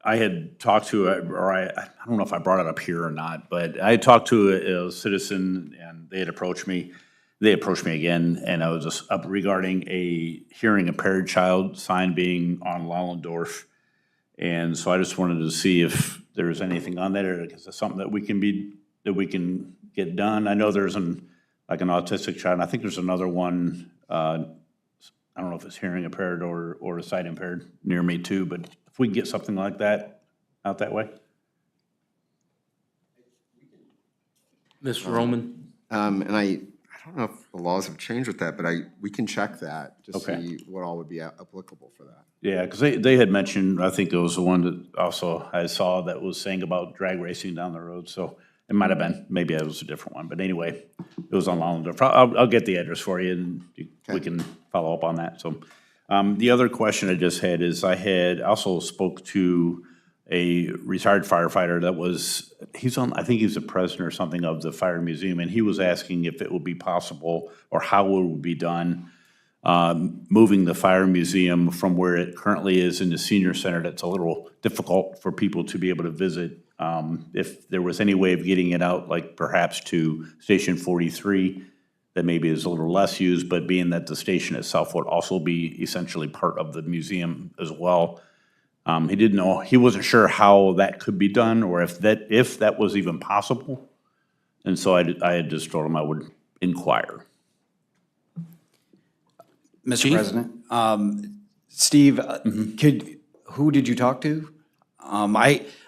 I had talked to, or I don't know if I brought it up here or not, but I had talked to a citizen, and they had approached me. They approached me again, and I was just up regarding a hearing impaired child sign being on Lallendorf. And so I just wanted to see if there's anything on that, or is it something that we can get done? I know there's like an autistic child, and I think there's another one, I don't know if it's hearing impaired or sight impaired near me too, but if we can get something like that out that way. Mr. Roman? And I don't know if the laws have changed with that, but we can check that to Okay. see what all would be applicable for that. Yeah, because they had mentioned, I think it was the one that also I saw that was saying about drag racing down the road, so it might have been, maybe it was a different one, but anyway, it was on Lallendorf. I'll get the address for you, and we can follow up on that, so. The other question I just had is I had also spoke to a retired firefighter that was, I think he's the president or something of the Fire Museum, and he was asking if it would be possible, or how it would be done, moving the Fire Museum from where it currently is in the senior center. That's a little difficult for people to be able to visit. If there was any way of getting it out, like perhaps to Station 43, that maybe is a little less used, but being that the station itself would also be essentially part of the museum as well. He didn't know, he wasn't sure how that could be done, or if that was even possible. And so I had just told him I would inquire. Mr. President, Steve, who did you talk to?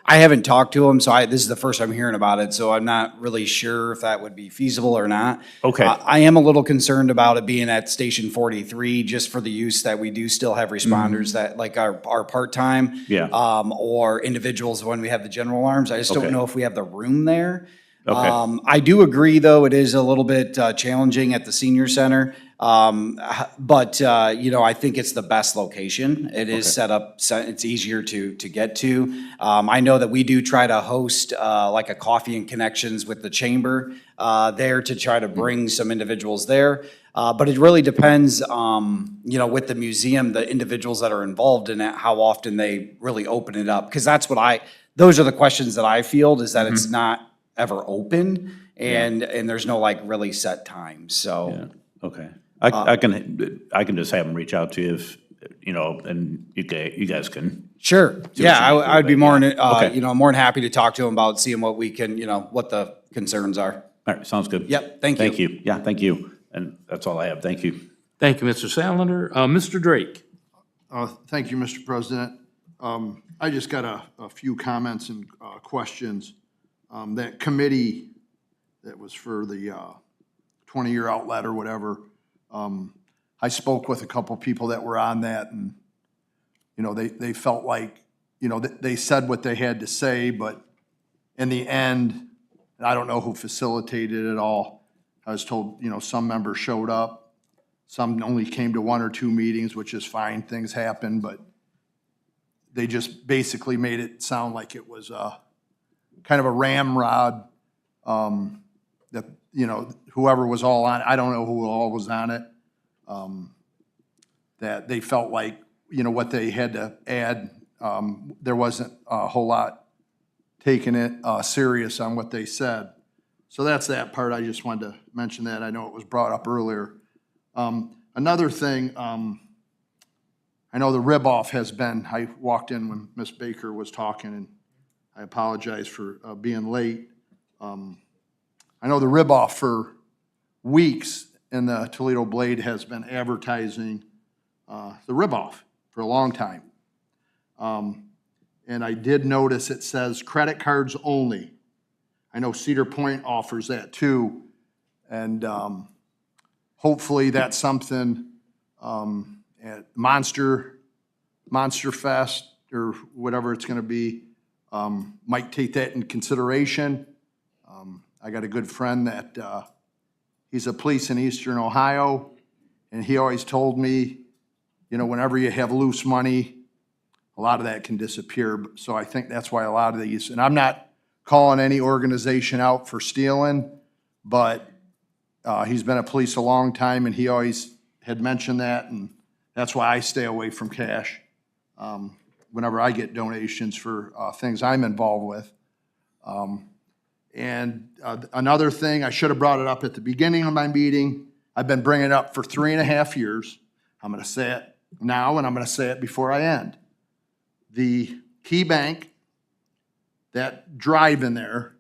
I haven't talked to him, so this is the first I'm hearing about it, so I'm not really sure if that would be feasible or not. Okay. I am a little concerned about it being at Station 43, just for the use that we do still have responders that, like our part-time. Yeah. Or individuals when we have the general alarms. I just Okay. don't know if we have the room there. Okay. I do agree, though, it is a little bit challenging at the senior center. But you know, I think it's the best location. It is set up, it's easier to get to. I know that we do try to host like a coffee and connections with the chamber there to try to bring some individuals there. But it really depends, you know, with the museum, the individuals that are involved in it, how often they really open it up. Because that's what those are the questions that I field, is that it's not ever open, and there's no like really set time, so. Yeah, okay. I can just have them reach out to you if, you know, and you guys can. Sure, yeah, I would be more, Okay. you know, more than happy to talk to him about seeing what we can, you know, what the concerns are. All right, sounds good. Yep, thank you. Thank you. Yeah, thank you. And that's all I have. Thank you. Thank you, Mr. Salander. Mr. Drake. Thank you, Mr. President. I just got a few comments and questions. That committee that was for the 20-year outlet or whatever, I spoke with a couple people that were on that, and, you know, they felt like, you know, they said what they had to say, but in the end, I don't know who facilitated it all. I was told, you know, some members showed up, some only came to 1 or 2 meetings, which is fine, things happen, but they just basically made it sound like it was kind of a ramrod, that, you know, whoever was all on, I don't know who all was on it, that they felt like, you know, what they had to add, there wasn't a whole lot taking it serious on what they said. So that's that part. I just wanted to mention that. I know it was brought up earlier. Another thing, I know the rib-off has been, I walked in when Ms. Baker was talking, and I apologize for being late. I know the rib-off for weeks in the Toledo Blade has been advertising the rib-off for a long time. And I did notice it says credit cards only. I know Cedar Point offers that too. And hopefully that's something at Monster Fest or whatever it's gonna be, might take that in consideration. I got a good friend that, he's a police in Eastern Ohio, and he always told me, you know, whenever you have loose money, a lot of that can disappear. So I think that's why a lot of these, and I'm not calling any organization out for stealing, but he's been a police a long time, and he always had mentioned that, and that's why I stay away from cash whenever I get donations for things I'm involved with. And another thing, I should have brought it up at the beginning of my meeting. I've been bringing it up for 3.5 years. I'm gonna say it now, and I'm gonna say it before I end. The Key Bank, that drive in there,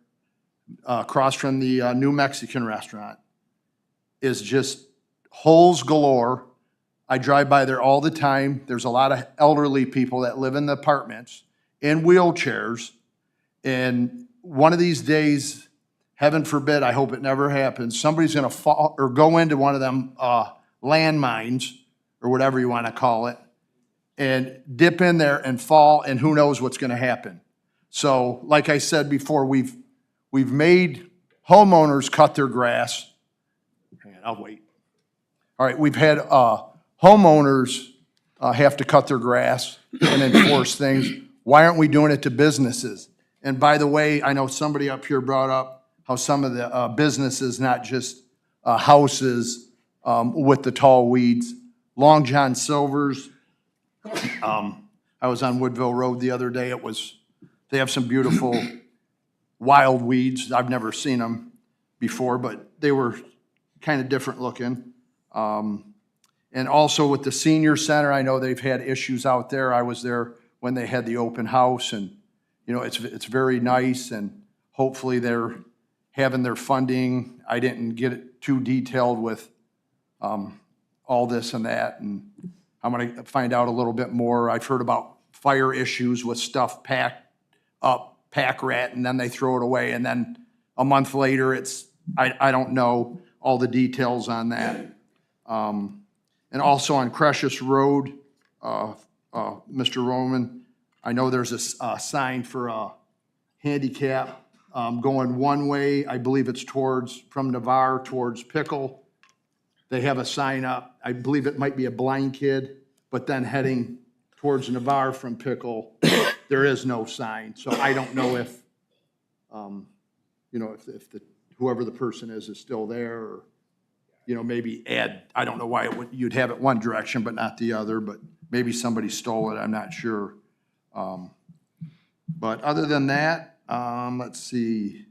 across from the New Mexican restaurant, is just holes galore. I drive by there all the time. There's a lot of elderly people that live in the apartments in wheelchairs. And one of these days, heaven forbid, I hope it never happens, somebody's gonna fall or go into one of them landmines or whatever you wanna call it, and dip in there and fall, and who knows what's gonna happen. So, like I said before, we've made homeowners cut their grass. Hang on, I'll wait. All right, we've had homeowners have to cut their grass and enforce things. Why aren't we doing it to businesses? And by the way, I know somebody up here brought up how some of the businesses, not just houses with the tall weeds. Long John Silver's, I was on Woodville Road the other day. They have some beautiful wild weeds. I've never seen them before, but they were kind of different looking. And also with the senior center, I know they've had issues out there. I was there when they had the open house, and you know, it's very nice, and hopefully they're having their funding. I didn't get it too detailed with all this and that, and I'm gonna find out a little bit more. I've heard about fire issues with stuff packed up, pack rat, and then they throw it away, and then a month later, I don't know all the details on that. And also on Crescent Road, Mr. Roman, I know there's a sign for a handicap going one way. I believe it's from Navarre towards Pickle. They have a sign up. I believe it might be a blind kid, but then heading towards Navarre from Pickle, there is no sign. So I don't know if, you know, if whoever the person is still there, or, you know, maybe add, I don't know why you'd have it one direction but not the other, but maybe somebody stole it, I'm not sure. But other than that, let's see.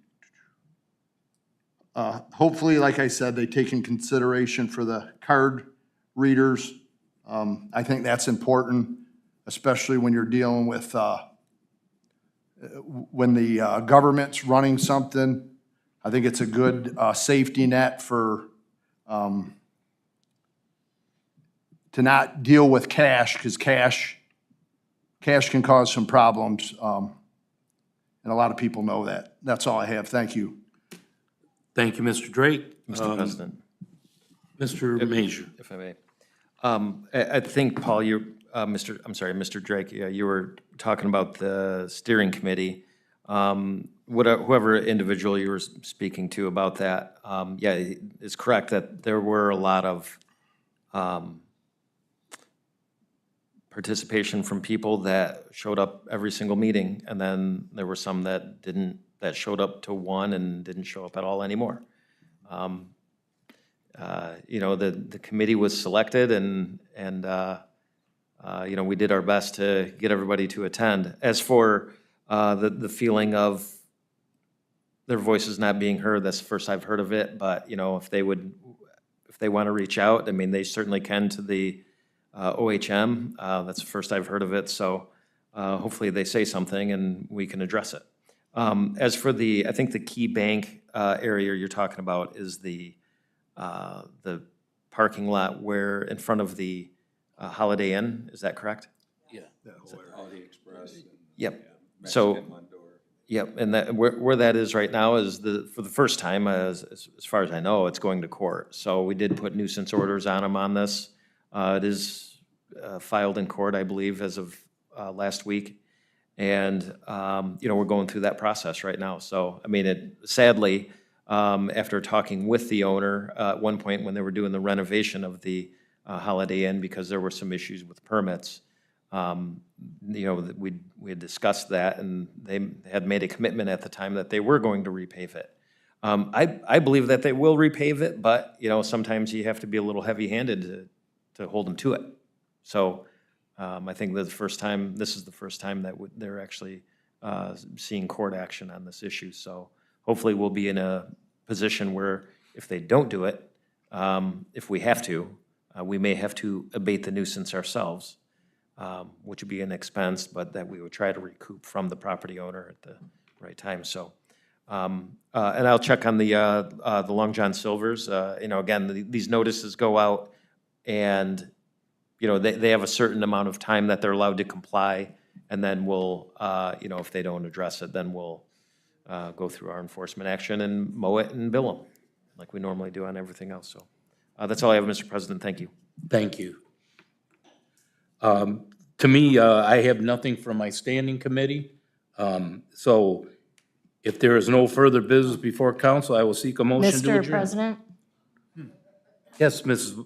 Hopefully, like I said, they take in consideration for the card readers. I think that's important, especially when you're dealing with, when the government's running something. I think it's a good safety net for, to not deal with cash, because cash can cause some problems, and a lot of people know that. That's all I have. Thank you. Thank you, Mr. Drake. Mr. President. Mr. Major. If I may. I think, Paul, Mr. Drake, you were talking about the steering committee. Whoever individual you were speaking to about that, yeah, it's correct that there were a lot of participation from people that showed up every single meeting, and then there were some that didn't, that showed up to one and didn't show up at all anymore. You know, the committee was selected, and you know, we did our best to get everybody to attend. As for the feeling of their voices not being heard, that's the first I've heard of it, but, you know, if they want to reach out, I mean, they certainly can to the OHM. That's the first I've heard of it, so hopefully they say something and we can address it. As for the, I think the key bank area you're talking about is the parking lot where, in front of the Holiday Inn, is that correct? Yeah. Holiday Express. Yep. So, yep, and that, where that is right now is for the first time, as far as I know, it's going to court. So we did put nuisance orders on them on this. It is filed in court, I believe, as of last week. And, you know, we're going through that process right now. So, I mean, sadly, after talking with the owner, at one point when they were doing the renovation of the Holiday Inn, because there were some issues with permits, you know, we had discussed that, and they had made a commitment at the time that they were going to repave it. I believe that they will repave it, but, you know, sometimes you have to be a little heavy-handed to hold them to it. So I think that this is the first time that they're actually seeing court action on this issue. So hopefully we'll be in a position where if they don't do it, if we have to, we may have to abate the nuisance ourselves, which would be an expense, but that we would try to recoup from the property owner at the right time. So, and I'll check on the Long John Silver's. You know, again, these notices go out, and you know, they have a certain amount of time that they're allowed to comply, and then we'll, you know, if they don't address it, then we'll go through our enforcement action and mow it and bill them, like we normally do on everything else. So that's all I have, Mr. President. Thank you. Thank you. To me, I have nothing from my standing committee. So if there is no further business before council, I will seek a motion to adjourn. Mr. President, Yes, Mrs.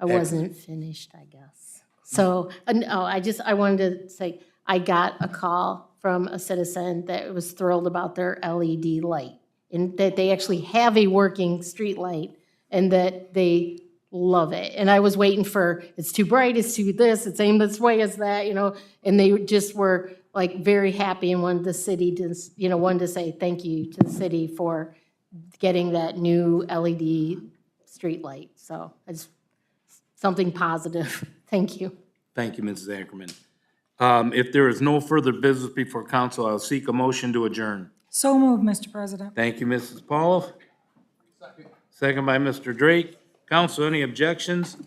I wasn't finished, I guess. So, no, I wanted to say, I got a call from a citizen that was thrilled about their LED light, and that they actually have a working street light, and that they love it. And I was waiting for, it's too bright, it's too this, it's aimed this way, it's that, you know, and they just were like very happy and wanted the city to, you know, wanted to say thank you to the city for getting that new LED street light. So it's something positive. Thank you. Thank you, Mrs. Ackerman. If there is no further business before council, I'll seek a motion to adjourn. So moved, Mr. President. Thank you, Mrs. Paulo. Second by Mr. Drake. Council, any objections?